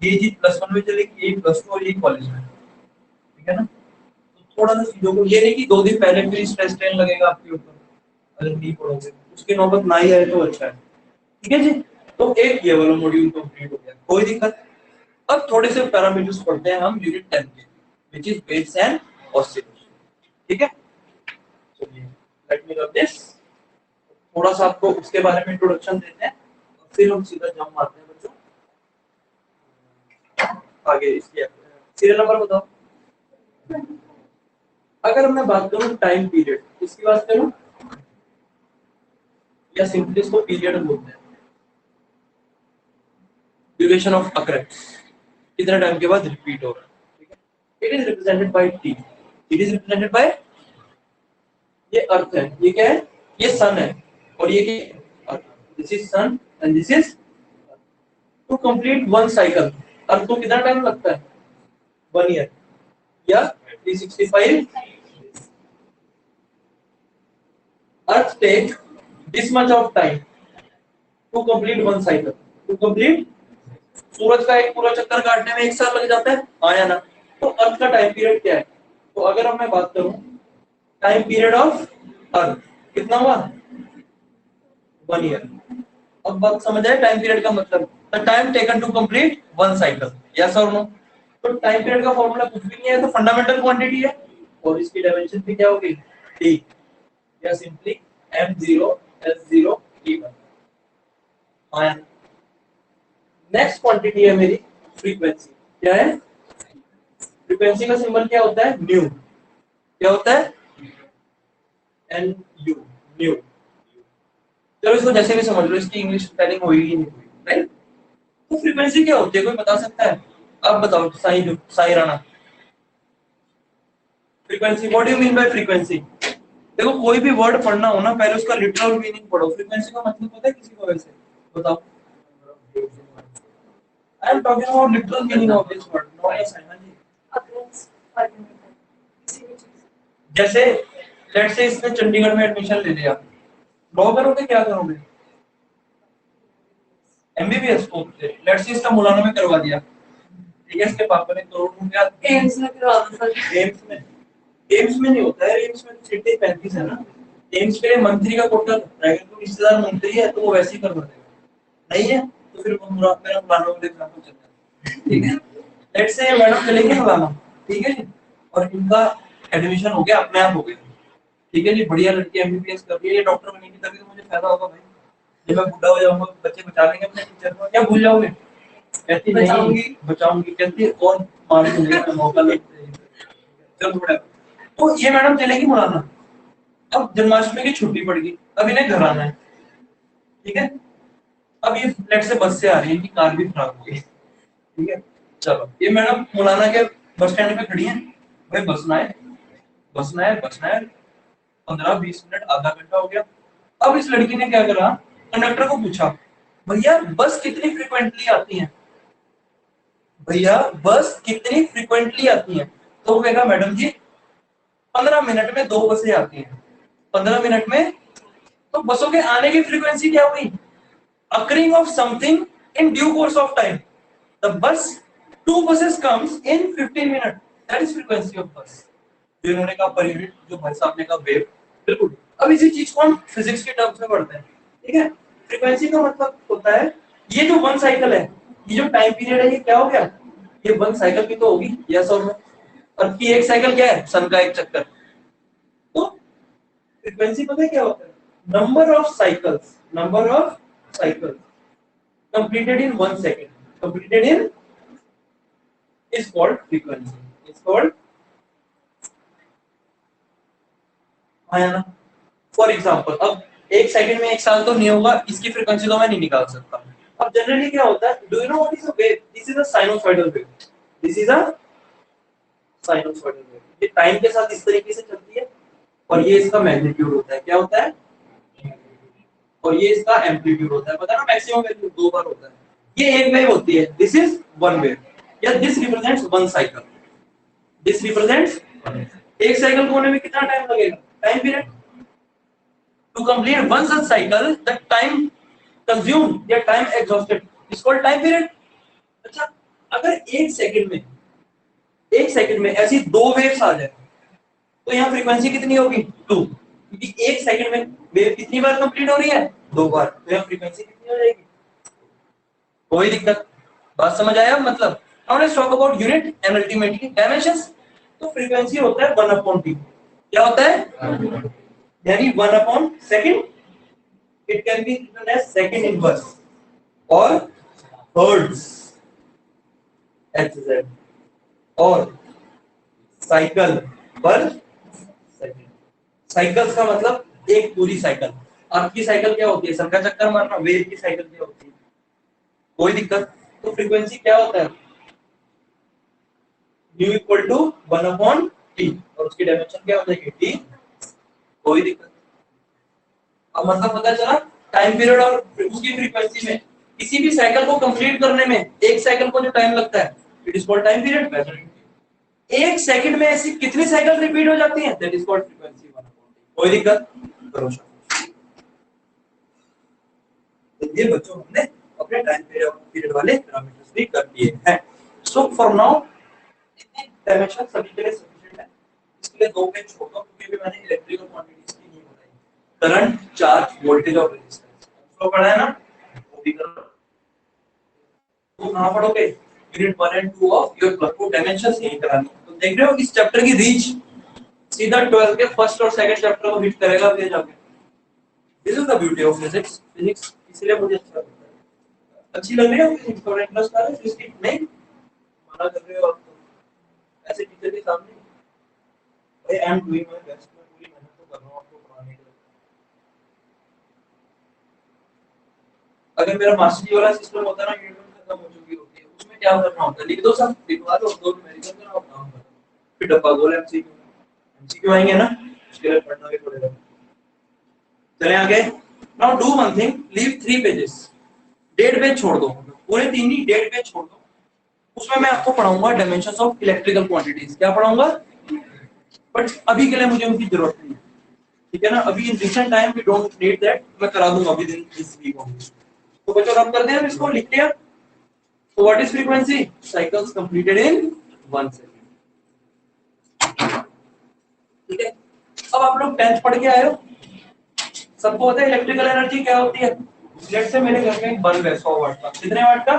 ये चीज +1 में चलेगी, ये +2 और ये कॉलेज में, ठीक है ना? तो थोड़ा सा चीजों को, ये नहीं कि 2 दिन पहले फिर स्ट्रेस टेन लगेगा आपके ऊपर अगर नहीं पढ़ोगे, उसकी नौबत ना ही आए तो अच्छा है, ठीक है जी? तो एक ये वाला मॉड्यूल कंप्लीट हो गया, कोई दिक्कत? अब थोड़े से पैरामीटर्स पढ़ते हैं हम यूनिट 10 के, which is weights and oscillation, ठीक है? चलिए लेट मी रब दिस। थोड़ा सा आपको उसके बारे में इंट्रोडक्शन देते हैं, फिर हम सीधा जंप मारते हैं बच्चों आगे। इसकी सीरियल नंबर बताओ। अगर मैं बात करूं टाइम पीरियड, इसकी बात करूं या सिंपली इसको पीरियड बोलते हैं, ड्यूरेशन ऑफ अकरेंस, कितने टाइम के बाद रिपीट हो रहा है, ठीक है? It is represented bye T. It is represented bye, ये अर्थ है, ये क्या है? ये सन है, और ये क्या है? This is sun and this is. To complete one cycle earth को कितना टाइम लगता है? 1 ईयर या 365। Earth take this much of time to complete one cycle. To complete, सूरज का एक पूरा चक्कर काटने में 1 साल लग जाता है, हाँ या ना? तो अर्थ का टाइम पीरियड क्या है? तो अगर अब मैं बात करूं टाइम पीरियड ऑफ अर्थ कितना हुआ? 1 ईयर। अब बात समझ आए टाइम पीरियड का मतलब? The time taken to complete one cycle, yes और नो? तो टाइम पीरियड का फॉर्मूला कुछ भी नहीं है, तो फंडामेंटल क्वांटिटी है, और इसकी डायमेंशन भी क्या होगी? टी, या सिंपली m0 s0 t1। हाँ, नेक्स्ट क्वांटिटी है मेरी फ्रीक्वेंसी। क्या है? फ्रीक्वेंसी का सिंबल क्या होता है? न्यू। क्या होता है? N U, nu. चलो इसको जैसे भी समझ लो, इसकी इंग्लिश स्पेलिंग होगी ही नहीं हुई, राइट? तो फ्रीक्वेंसी क्या होती है, कोई बता सकता है? आप बताओ Sai Rana. Frequency, what do you mean by frequency? देखो कोई भी वर्ड पढ़ना हो ना, पहले उसका लिटरल मीनिंग पढ़ो। फ्रीक्वेंसी का मतलब पता है किसी को? वैसे बताओ। I am talking about literal meaning of this word, not a science. जैसे लेट्स से इसने चंडीगढ़ में एडमिशन ले लिया, लॉ करोगे क्या करोगे? एमबीबीएस को लेट्स से इसका मुलाना में करवा दिया, ठीक है? इसके पापा ने करोड़ रुपया एम्स में करवा दिया। एम्स में नहीं होता है, एम्स में सीटें 35 है ना। एम्स के लिए मंत्री का कोटा लगता है, अगर कोई रिश्तेदार मंत्री है तो वो वैसे ही करवा देगा, नहीं है तो फिर वो मेरा मुलाना में एग्जाम्पल चलता है, ठीक है? लेट्स से मैडम चलेंगे मुलाना, ठीक है जी? और इनका एडमिशन हो गया, अपने आप हो गया, ठीक है जी? बढ़िया लड़की एमबीबीएस कर रही है, ये डॉक्टर बनेगी तभी तो मुझे फायदा होगा भाई। जब मैं बुढ़ा हो जाऊंगा बच्चे बचा लेंगे अपने टीचर को, क्या भूल जाओगे? कहती नहीं बचाऊंगी, कहती है और मार दूंगी मौका लगता है। चल थोड़ा, तो ये मैडम चलेगी मुलाना। अब जन्माष्टमी की छुट्टी पड़ गई, अब इन्हें घर आना है, ठीक है? अब ये फ्लैट से बस से आ रही है, इनकी कार भी खराब हो गई, ठीक है? चलो ये मैडम मुलाना के बस स्टैंड पे खड़ी है, भाई बसना है, बसना है, बसना है। 15-20 मिनट, आधा घंटा हो गया। अब इस लड़की ने क्या करा, कंडक्टर को पूछा, भैया बस कितनी फ्रिक्वेंटली आती है? भैया बस कितनी फ्रिक्वेंटली आती है? तो वो कहेगा मैडम जी 15 मिनट में 2 बसें आती हैं। 15 मिनट में, तो बसों के आने की फ्रीक्वेंसी क्या हुई? Occurring of something in due course of time. The bus 2 buses comes in 15 minutes, that is frequency of bus। जो इन्होंने कहा पर यूनिट, जो भाई साहब ने कहा वेव, बिल्कुल। अब इसी चीज को हम फिजिक्स के टर्म्स में पढ़ते हैं, ठीक है? फ्रीक्वेंसी का मतलब होता है ये जो वन साइकिल है, ये जो टाइम पीरियड है, ये क्या हो गया? ये वन साइकिल भी तो होगी, यस और नो? अर्थ की एक साइकिल क्या है? सन का एक चक्कर। तो फ्रीक्वेंसी पता है क्या होता है? Number of cycles completed in 1 second, completed in is called frequency. It's called, है ना? फॉर एग्जाम्पल, अब एक सेकंड में एक साल तो नहीं होगा, इसकी फ्रीक्वेंसी तो मैं नहीं निकाल सकता। अब जनरली क्या होता है, do you know what is a wave? This is a sinusoidal wave. This is a sinusoidal wave. ये टाइम के साथ इस तरीके से चलती है, और ये इसका मैग्नीट्यूड होता है। क्या होता है? और ये इसका एम्पलीट्यूड होता है। पता है ना, मैक्सिमम वैल्यू 2 बार होता है। ये एक वेव होती है, दिस इज वन वेव, या this represents one cycle. This represents, एक साइकिल को होने में कितना टाइम लगेगा? Time period. To complete one such cycle, the time consumed या time exhausted is called time period. अच्छा, अगर एक सेकंड में ऐसी दो वेव्स आ जाए, तो यहाँ फ्रीक्वेंसी कितनी होगी? 2, क्योंकि एक सेकंड में वेव कितनी बार कंप्लीट हो रही है? 2 बार। तो यहाँ फ्रीक्वेंसी कितनी हो जाएगी? कोई दिक्कत? बात समझ आया मतलब? Now let's talk about unit and ultimately dimensions. तो फ्रीक्वेंसी होता है 1/t। क्या होता है? यानी 1/second। It can be written as second inverse or hertz, hz, और साइकिल पर सेकंड। साइकिल्स का मतलब एक पूरी साइकिल। आपकी साइकिल क्या होती है? सन का चक्कर मारना। वेव की साइकिल क्या होती है? कोई दिक्कत? तो फ्रीक्वेंसी क्या होता है? u इक्वल टू 1/t, और उसकी डायमेंशन क्या हो जाएगी? t। कोई दिक्कत? अब मतलब पता चला टाइम पीरियड और उसकी फ्रीक्वेंसी में किसी भी साइकिल को कंप्लीट करने में एक साइकिल को जो टाइम लगता है, it is called time period. एक सेकंड में ऐसी कितनी साइकिल रिपीट हो जाती हैं? That is called frequency 1/t। कोई दिक्कत? करो तो ये बच्चों हमने अपने टाइम पीरियड वाले पैरामीटर्स भी कर दिए हैं। सो फॉर नाउ इतने डायमेंशन सभी के लिए सफिशिएंट है। इसके लिए 2 पेज छोड़ दो, क्योंकि अभी मैंने इलेक्ट्रिकल क्वांटिटीज की नहीं बताई। करंट, चार्ज, वोल्टेज और रेजिस्टेंस तो पढ़ा है ना, वो भी करो। तो कहां पढ़ोगे? Unit 1 and 2 of your plus 2 dimensions यही करानी है। तो देख रहे हो इस चैप्टर की रीच सीधा 12 के फर्स्ट और सेकंड चैप्टर को हिट करेगा फिर जाके। This is the beauty of physics. Physics इसलिए मुझे अच्छा लगता है। अच्छी लग रही है फिजिक्स? थोड़ा इंटरेस्ट आ रहा है फिजिक्स नहीं? मना कर रहे हो आप तो ऐसे टीचर के सामने? भाई I am doing my best, मैं पूरी मेहनत तो कर रहा हूं आपको पढ़ाने के लिए। अगर मेरा मास्टरी वाला सिस्टम होता ना, यूनिट खत्म हो चुकी होती है, उसमें क्या करना होता है? लिख दो सब, लिखवा दो, 2 न्यूमेरिकल करो, काम करो, फिर डब्बा गोल एमसीक्यू। एमसीक्यू आएंगे ना, उसके लिए पढ़ना भी पड़ेगा। चलें आगे। Now do one thing, leave 3 pages. डेढ़ पेज छोड़ दो, पूरे 3 नहीं, डेढ़ पेज छोड़ दो। उसमें मैं आपको पढ़ाऊंगा डायमेंशंस ऑफ इलेक्ट्रिकल क्वांटिटीज। क्या पढ़ाऊंगा? बट अभी के लिए मुझे उनकी जरूरत नहीं है, ठीक है ना? अभी in recent time we don't need that. मैं करा दूंगा अभी दिन दिस वीक ओनली। तो बच्चों रब कर दें, इसको लिख लिया। तो what is frequency? Cycles completed in 1 second. ठीक है? अब आप लोग 10th पढ़ के आए हो, सबको पता है इलेक्ट्रिकल एनर्जी क्या होती है। लेट्स से मेरे घर में एक बल्ब है 100 वाट का। कितने वाट का?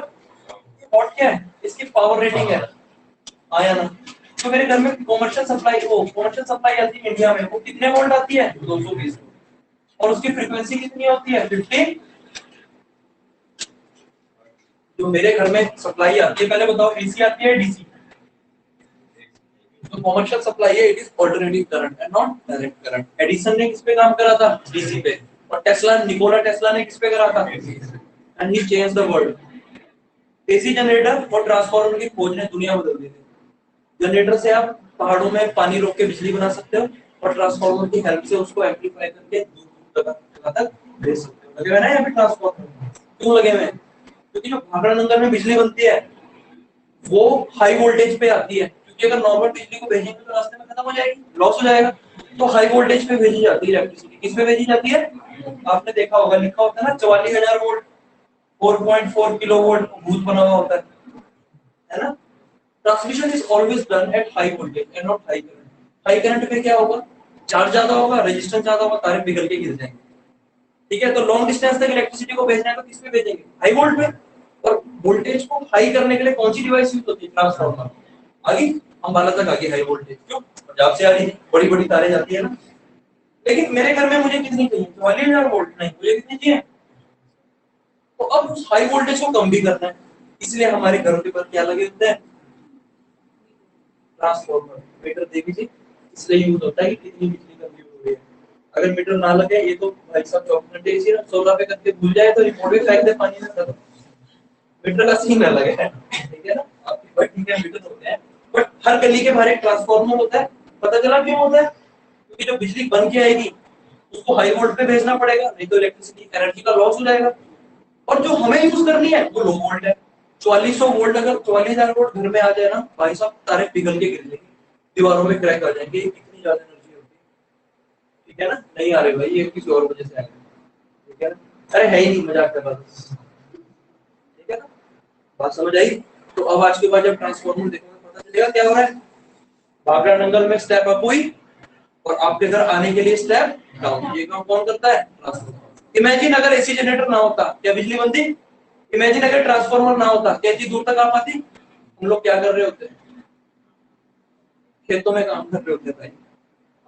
वाट क्या है? इसकी पावर रेटिंग है। आया ना? तो मेरे घर में कॉमर्शियल सप्लाई आती है इंडिया में, वो कितने वोल्ट आती है? 220। और उसकी फ्रीक्वेंसी कितनी होती है? 50। जो मेरे घर में सप्लाई आती है, पहले बताओ एसी आती है डीसी? जो कॉमर्शियल सप्लाई है, it is alternative current and not direct current. Edison ने किस पे काम करा था? डीसी पे। और निकोला टेस्ला ने किस पे करा था? And he changed the world. AC generator और ट्रांसफार्मर की खोज ने दुनिया बदल दी थी। जनरेटर से आप पहाड़ों में पानी रोक के बिजली बना सकते हो, और ट्रांसफार्मर की हेल्प से उसको एम्पलीफाई करके दूर जगह तक भेज सकते हो। लगे हुए ना यहाँ पे ट्रांसफार्मर? क्यों लगे हुए? क्योंकि जो भाखड़ा नंगर में बिजली बनती है वो हाई वोल्टेज पे आती है, क्योंकि अगर नॉर्मल बिजली को भेजेंगे तो रास्ते में खत्म हो जाएगी, लॉस हो जाएगा। तो हाई वोल्टेज पे भेजी जाती है इलेक्ट्रिसिटी। किस पे भेजी जाती है? आपने देखा होगा, लिखा होता है ना 44,000 वोल्ट, 4.4 किलो वोल्ट भूत बना हुआ होता है ना? Transmission is always done at high voltage and not high current. High current पे क्या होगा? चार्ज ज्यादा होगा, रेजिस्टेंस ज्यादा होगा, तारे पिघल के गिर जाएंगे। ठीक है? तो लॉन्ग डिस्टेंस तक इलेक्ट्रिसिटी को भेजना है तो किस पे भेजेंगे? हाई वोल्ट पे। और वोल्टेज को हाई करने के लिए कौन सी डिवाइस यूज होती है? ट्रांसफार्मर। आगे अंबाला तक आगे हाई वोल्टेज, क्यों? पंजाब से आ रही है, बड़ी बड़ी तारें जाती है ना। लेकिन मेरे घर में मुझे कितनी चाहिए? 44,000 वोल्ट नहीं, मुझे कितनी चाहिए? तो अब उस हाई वोल्टेज को कम भी करना है, इसलिए हमारे घरों के पर क्या लगे होते हैं? ट्रांसफार्मर मीटर देखिए इसलिए यूज होता है कि कितनी बिजली कंज्यूम हो रही है। अगर मीटर ना लगे ये तो भाई साहब 24 घंटे इसी ना 16 पे करके भूल जाए तो रिमोट भी फेंक दे पानी में खत्म। मीटर का सीन अलग है, ठीक है ना। आपकी भट्टी के मीटर होते हैं बट हर गली के बाहर एक ट्रांसफार्मर होता है। पता चला क्यों होता है? क्योंकि जो बिजली बन के आएगी उसको हाई वोल्ट पे भेजना पड़ेगा, नहीं तो इलेक्ट्रिसिटी एनर्जी का लॉस हो जाएगा। और जो हमें यूज करनी है वो लो वोल्ट है। 4400 वोल्ट अगर 44,000 वोल्ट घर में आ जाए ना भाई साहब तारे पिघल के गिर जाएंगे, दीवारों में क्रैक आ जाएंगे, इतनी ज्यादा एनर्जी होगी। ठीक है ना, नहीं आ रहे भाई ये किसी और वजह से आएगा। ठीक है ना, अरे है ही नहीं, मजाक कर रहा था। ठीक है ना, बात समझ आई। तो अब आज के बाद जब ट्रांसफॉर्मर देखोगे पता चलेगा क्या हो रहा है। भाखड़ा नंगल में स्टेप अप हुई और आपके घर आने के लिए स्टेप डाउन। ये काम कौन करता है? ट्रांसफॉर्मर। इमेजिन अगर एसी जनरेटर ना होता क्या बिजली बनती? इमेजिन अगर ट्रांसफार्मर ना होता क्या इतनी दूर तक आ पाती? हम लोग क्या कर रहे होते? खेतों में काम कर रहे होते भाई,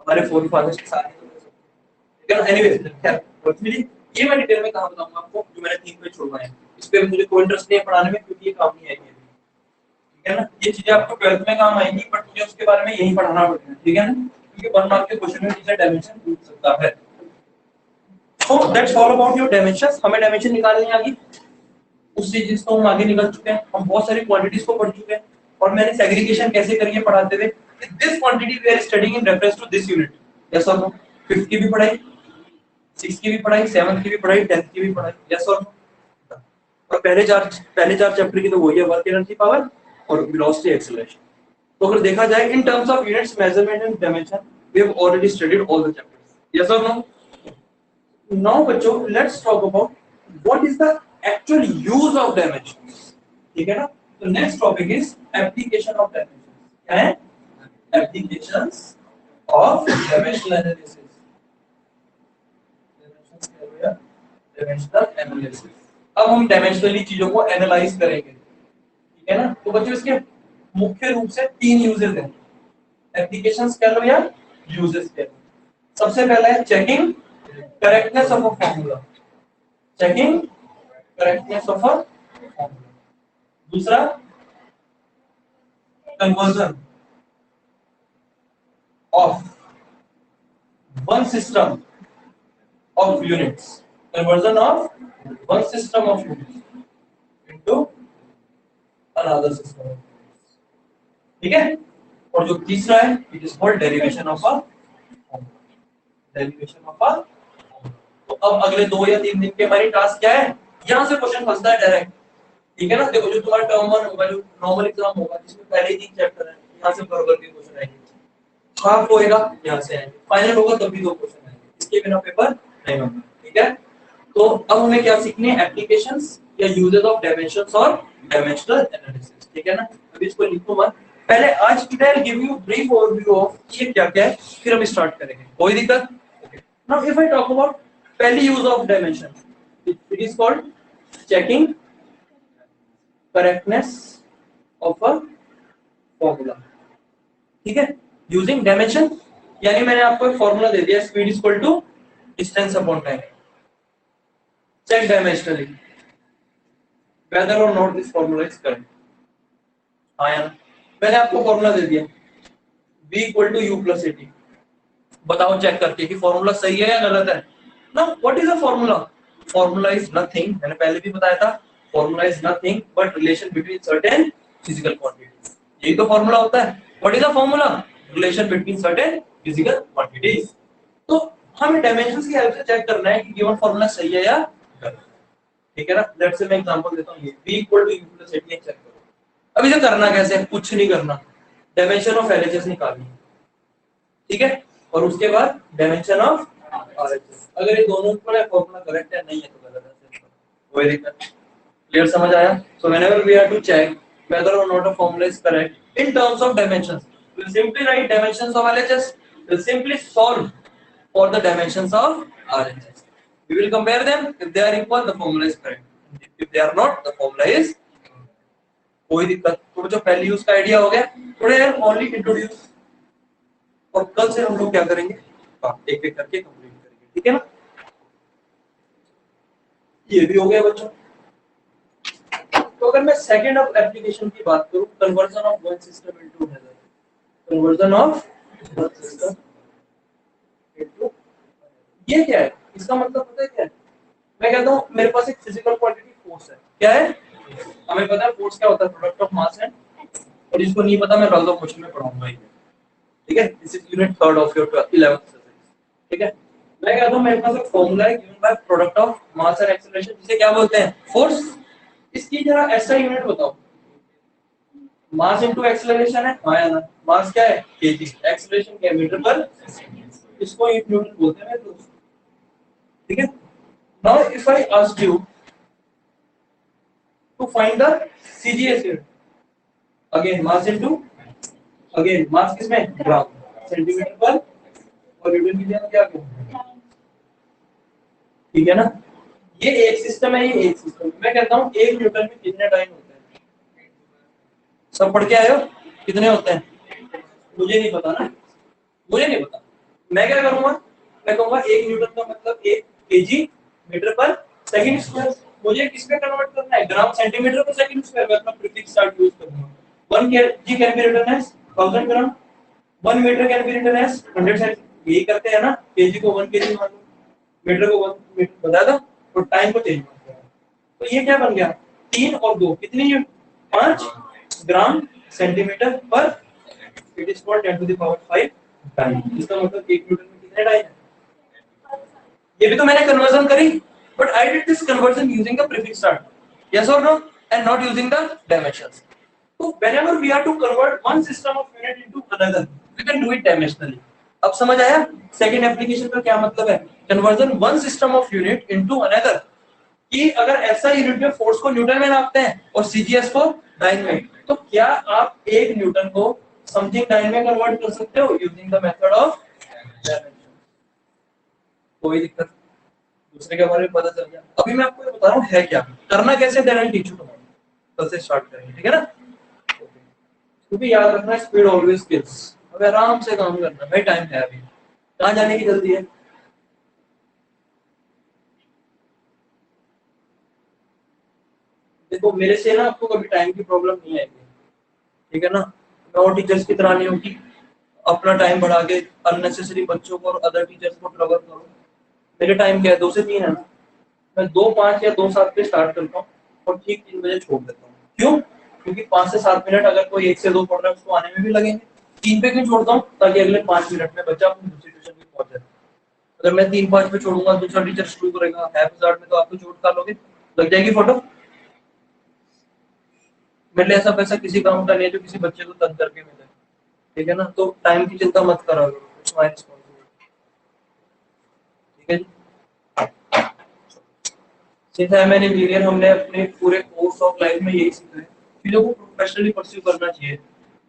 हमारे फोर फादर्स के साथ। ठीक है ना, एनीवेज खैर अल्टीमेटली ये मैं डिटेल में कहां बताऊंगा आपको, जो मैंने 3 पे छोड़वाए हैं। इस पे मुझे कोई इंटरेस्ट नहीं है पढ़ाने में क्योंकि ये काम नहीं आएगी। ठीक है ना, ये चीजें आपको 12th में काम आएंगी बट मुझे उसके बारे में यही पढ़ाना पड़ेगा। ठीक है ना, क्योंकि 1 मार्क के क्वेश्चन में टीचर डायमेंशन पूछ सकता है। So that's all about your dimensions. हमें डायमेंशन निकालनी आगे, उससे चीज तो हम आगे निकल चुके हैं। हम बहुत सारी क्वांटिटीज को पढ़ चुके हैं और मैंने सेग्रीगेशन कैसे करी है पढ़ाते हुए। This quantity we are studying in reference to this unit. Yes और नो? 5th की भी पढ़ाई, 6th की भी पढ़ाई, 7th की भी पढ़ाई, 10th की भी पढ़ाई। यस और नो? और पहले चार चैप्टर की तो वही है, वर्क एनर्जी पावर और वेलोसिटी एक्सेलरेशन। तो अगर देखा जाए in terms of units measurement and dimension we have already studied all the chapters. Yes और नो? नाउ बच्चों let's talk about what is the actual use of dimensions. ठीक है ना, तो next topic is application of dimensions. क्या है? Applications of dimensional analysis. Dimensional analysis. अब हम डायमेंशनली चीजों को एनालाइज करेंगे। ठीक है ना, तो बच्चों इसके मुख्य रूप से 3 यूजेस हैं। एप्लीकेशंस कह लो या यूजेस कह लो। सबसे पहला है checking correctness of a formula. Checking correctness of a formula. दूसरा conversion of one system of units, conversion of one system of units into another system of units. ठीक है, और जो तीसरा है it is called derivation of a derivation of अ। तो अब अगले 2 या 3 दिन के हमारी टास्क क्या है? यहां से क्वेश्चन फंसता है डायरेक्ट। ठीक है ना, देखो जो तुम्हारा टर्म 1 होगा, जो नॉर्मल एग्जाम होगा जिसमें पहले ही 3 चैप्टर है, यहां से बराबर के क्वेश्चन आएंगे। हाफ होएगा यहां से आएंगे, फाइनल होगा तब भी 2 क्वेश्चन आएंगे, इसके बिना पेपर नहीं होगा। ठीक है, तो अब हमें क्या सीखनी है? एप्लीकेशंस या यूजेस ऑफ डायमेंशंस और डायमेंशनल एनालिसिस। ठीक है ना, अभी इसको लिखो मत, पहले आज की I give you brief overview of ये क्या क्या है, फिर हम स्टार्ट करेंगे। कोई दिक्कत? Now if I talk about पहली use of dimension, it is called checking correctness of a formula. ठीक है, यूजिंग डायमेंशन, यानी मैंने आपको एक फॉर्मूला दे दिया, speed is equal to distance upon time. Check dimensionally whether or not this formula is correct। हाँ यार, मैंने आपको फॉर्मूला दे दिया v equal to u plus at। बताओ चेक करके कि फॉर्मूला सही है या गलत है ना। What is a formula? Formula is nothing, मैंने पहले भी बताया था, formula is nothing but relation between certain physical quantities. यही तो फॉर्मूला होता है। What is a formula? Relation between certain physical quantities. तो हमें डायमेंशंस की हेल्प से चेक करना है कि गिवन फॉर्मूला सही है या गलत। ठीक है ना, लेट्स से मैं एग्जांपल देता हूं, ये v equal to u plus at check करो। अब इसे करना कैसे है? कुछ नहीं करना, डायमेंशन ऑफ एलएचएस निकालनी है। ठीक है, और उसके बाद डायमेंशन ऑफ आरएचएस। अगर ये दोनों का फॉर्मूला करेक्ट है, नहीं है तो गलत है, सिंपल, कोई दिक्कत। क्लियर, समझ आया? So whenever we have to check whether or not a formula is correct in terms of dimensions, we'll simply write dimensions of LHS, we'll simply solve for the dimensions of RHS. We will compare them. If they are equal, the formula is correct. If they are not, the formula is कोई दिक्कत। तो जो पहली use का idea हो गया, थोड़े only introduce, और कल से हम लोग क्या करेंगे? एक एक करके कंप्लीट करेंगे। ठीक है ना, ये भी हो गया बच्चों। तो अगर मैं सेकंड ऑफ एप्लीकेशन की बात करूं, conversion of one system into another, conversion of ये क्या है, इसका मतलब पता है क्या है? मैं कहता हूँ मेरे पास एक फिजिकल क्वांटिटी फोर्स है, क्या है? हमें पता है फोर्स क्या होता है, प्रोडक्ट ऑफ मास है। और इसको नहीं पता, मैं कल दो क्वेश्चन में पढ़ाऊंगा ये, ठीक है? This is unit third of your 11th, ठीक है? मैं कहता हूँ मेरे पास एक फॉर्मूला है given by product of mass and acceleration, जिसे क्या बोलते हैं? फोर्स। इसकी जरा ऐसा यूनिट बताओ। मास इनटू एक्सेलरेशन है, हाँ या ना? मास क्या है? केजी, एक्सेलरेशन क्या है? मीटर पर। इसको एक न्यूटन बोलते हैं दोस्तों, ठीक है? Now if I ask you to find the CGS unit, again mass into, again mass किसमें? ग्राम, सेंटीमीटर पर, और न्यूटन की जगह क्या करें? ठीक है ना? ये एक सिस्टम है, ये एक सिस्टम है। मैं कहता हूँ एक न्यूटन में कितने टाइम होते हैं? सब पढ़ के आए हो? कितने होते हैं? मुझे नहीं पता ना, मुझे नहीं पता। मैं क्या करूंगा, मैं कहूंगा एक न्यूटन का मतलब एक केजी मीटर पर सेकंड स्क्वायर। मुझे किस पे कन्वर्ट करना है? ग्राम सेंटीमीटर पर सेकंड स्क्वायर। मैं अपना प्रीफिक्स चार्ट यूज करूंगा। 1 KG can be written as 1000 gram, 1 meter can be written as 100 centimeter. यही करते हैं ना, केजी को 1 केजी मान लो, मीटर को 1 मीटर, बता दो। तो टाइम को चेंज कर दिया, तो ये क्या बन गया? 3 और 2 कितनी यूनिट? 5 ग्राम सेंटीमीटर पर, it is called 10 to the power 5 time. इसका मतलब एक न्यूटन में कितने टाइम है? ये भी तो मैंने कन्वर्जन करी, but I did this conversion using the prefix chart, yes और नो, and not using the dimensions. तो whenever we are to convert one system of unit into another, we can do it dimensionally. अब समझ आया second application का क्या मतलब है? Conversion one system of unit into another. कि अगर ऐसा यूनिट में फोर्स को न्यूटन में नापते हैं और सीजीएस को डाइन में, तो क्या आप एक न्यूटन को समथिंग डाइन में कन्वर्ट कर सकते हो using the method of dimension? कोई दिक्कत? दूसरे के बारे में पता चल गया। अभी मैं आपको ये बता रहा हूँ है क्या, करना कैसे, then I teach you tomorrow. कल से स्टार्ट करेंगे, ठीक है ना? क्योंकि याद रखना, स्पीड ऑलवेज किल्स। अब आराम से काम करना भाई, टाइम है अभी, कहाँ जाने की जल्दी है? देखो मेरे से ना आपको कभी टाइम की प्रॉब्लम नहीं आएगी, ठीक है ना? मैं और टीचर्स की तरह नहीं हूँ कि अपना टाइम बढ़ा के अननेसेसरी बच्चों को और अदर टीचर्स को ट्रबल करूँ। मेरे टाइम क्या है? 2 से 3 है ना। मैं 2:05 या 2:07 पे स्टार्ट करता हूँ और ठीक 3 बजे छोड़ देता हूँ। क्यों? क्योंकि 5 से 7 मिनट अगर कोई 1 से 2 पढ़ रहा है उसको आने में भी लगेंगे। 3 पे क्यों छोड़ता हूँ? ताकि अगले 5 मिनट में बच्चा अपनी दूसरी ट्यूशन भी पहुंच जाए। अगर मैं 3:05 पे छोड़ूंगा, दूसरा टीचर शुरू करेगा हैप्पी स्टार्ट में, तो आपको चोट खा लोगे, लग जाएगी फोटो। मेरे लिए ऐसा पैसा किसी काम का नहीं है जो किसी बच्चे को तंग करके मिले, ठीक है ना? तो टाइम की चिंता मत करा करो, इट्स माय रिस्पांसिबिलिटी, ठीक है जी? Since I am an engineer, हमने अपने पूरे कोर्स ऑफ लाइफ में यही सीखा है, चीजों को प्रोफेशनली परस्यू करना चाहिए,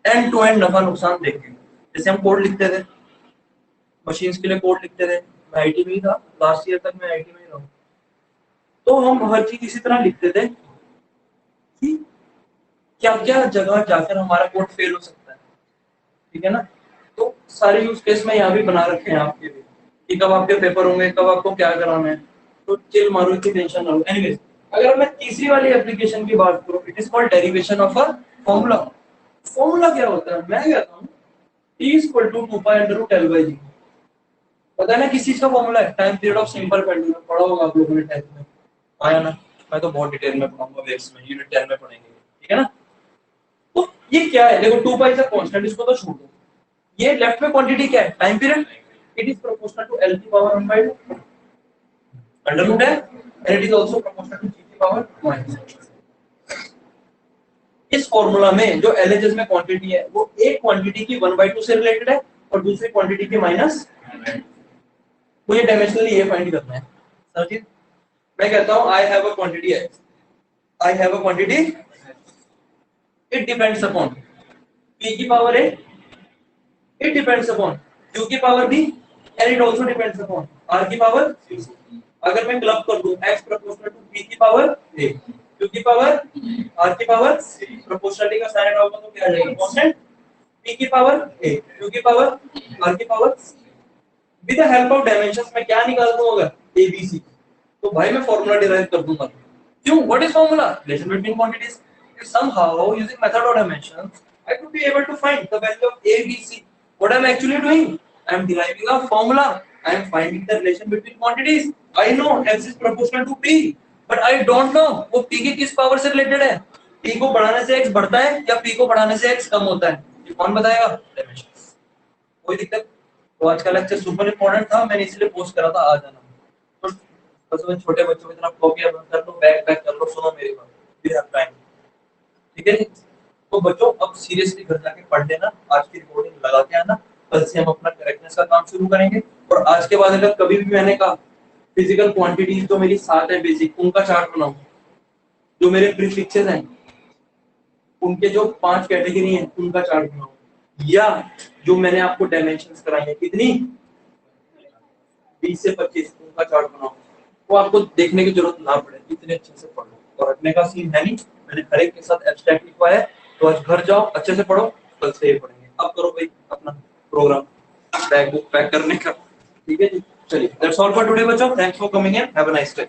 एंड टू एंड, नफा नुकसान देख के। जैसे हम कोड लिखते थे, मशीन्स के लिए कोड लिखते थे, मैं आईटी में ही था, लास्ट ईयर तक मैं आईटी में ही रहा, तो हम हर चीज इसी तरह लिखते थे कि क्या क्या जगह जाकर हमारा कोड फेल हो सकता है, ठीक है ना? तो सारे यूज केस में यहाँ भी बना रखे हैं आपके लिए कि कब आपके पेपर होंगे, कब आपको क्या कराना है, तो चिल मारो, इतनी टेंशन ना लो। एनीवेज, अगर मैं तीसरी वाली एप्लीकेशन की बात करूं, it is called derivation of a formula. Formula क्या होता है? मैं कहता हूँ T = 2 pi under root L by g. पता है ना किस चीज का फॉर्मूला है? Time period of simple pendulum, पढ़ा होगा आप लोगों ने 10th में, आया ना? मैं तो बहुत डिटेल में पढ़ाऊंगा वेक्स में, यूनिट 10 में पढ़ेंगे, ठीक है ना? तो ये क्या है? देखो 2 पाई से कांस्टेंट, इसको तो छोड़ दो। ये लेफ्ट में क्वांटिटी क्या है? Time period. It is proportional to L की पावर 1/2 अंडर रूट है, and it is also proportional to G की पावर -। इस फॉर्मूला में जो LHS में क्वांटिटी है वो एक क्वांटिटी की 1/2 से रिलेटेड है और दूसरी क्वांटिटी के माइनस। मुझे डायमेंशनली ये फाइंड करना है सर जी। मैं कहता हूं आई हैव अ क्वांटिटी है, I have a quantity, it depends upon p की power a, it depends upon q की power b, and it also depends upon r की पावर c। अगर मैं क्लब कर दूं x प्रोपोर्शनल टू p की power a, q की power, r की पावर c, प्रोपोर्शनलिटी का साइन डालूंगा तो क्या आ जाएगा? कांस्टेंट p की पावर a, q की पावर, r की power c। With the help of dimensions मैं क्या निकाल दूंगा? a b c। तो भाई मैं फार्मूला डिराइव कर दूंगा। क्यों? What is formula? Relation between quantities. If somehow using method of dimensions I could be able to find the value of A, B, C. What I'm actually doing? I'm deriving a formula. I am finding the relation between quantities. I know X is proportional to P, but I don't know वो P की किस power से related है. P को बढ़ाने से X बढ़ता है या P को बढ़ाने से X कम होता है. ये कौन बताएगा? Dimensions. कोई दिक्कत? तो आज का लेक्चर सुपर इंपॉर्टेंट था, मैंने इसलिए पोस्ट करा था, आ जाना. तो बस मैं छोटे बच्चों की तरह कॉपी बंद कर लो, बैग पैक कर लो, सुनो मेरी बात. We have time. ठीक है जी. तो बच्चों अब सीरियसली घर जाके पढ़ लेना, आज की रिकॉर्डिंग लगा के आना, कल से हम अपना करेक्टनेस का काम शुरू करेंगे. और आज के बाद अगर कभी भी मैंने कहा फिजिकल क्वांटिटीज जो मेरी 7 है बेसिक, उनका चार्ट बनाओ. जो मेरे प्रीफिक्सेस हैं उनके जो 5 कैटेगरी हैं उनका चार्ट बनाओ. या जो मैंने आपको डायमेंशंस कराई हैं कितनी 20 से 25, उनका चार्ट बनाओ. वो आपको देखने की जरूरत ना पड़े, इतने अच्छे से पढ़ लो. और रखने का सीन है नहीं, मैंने हर एक के साथ एब्स्ट्रैक्ट लिखवाया है. तो आज घर जाओ, अच्छे से पढ़ो, कल से ये पढ़ेंगे. अब करो भाई अपना प्रोग्राम, बैग बुक पैक करने का. ठीक है जी, चलिए. दैट्स ऑल फॉर टुडे बच्चों. Thanks for coming in. Have a nice day.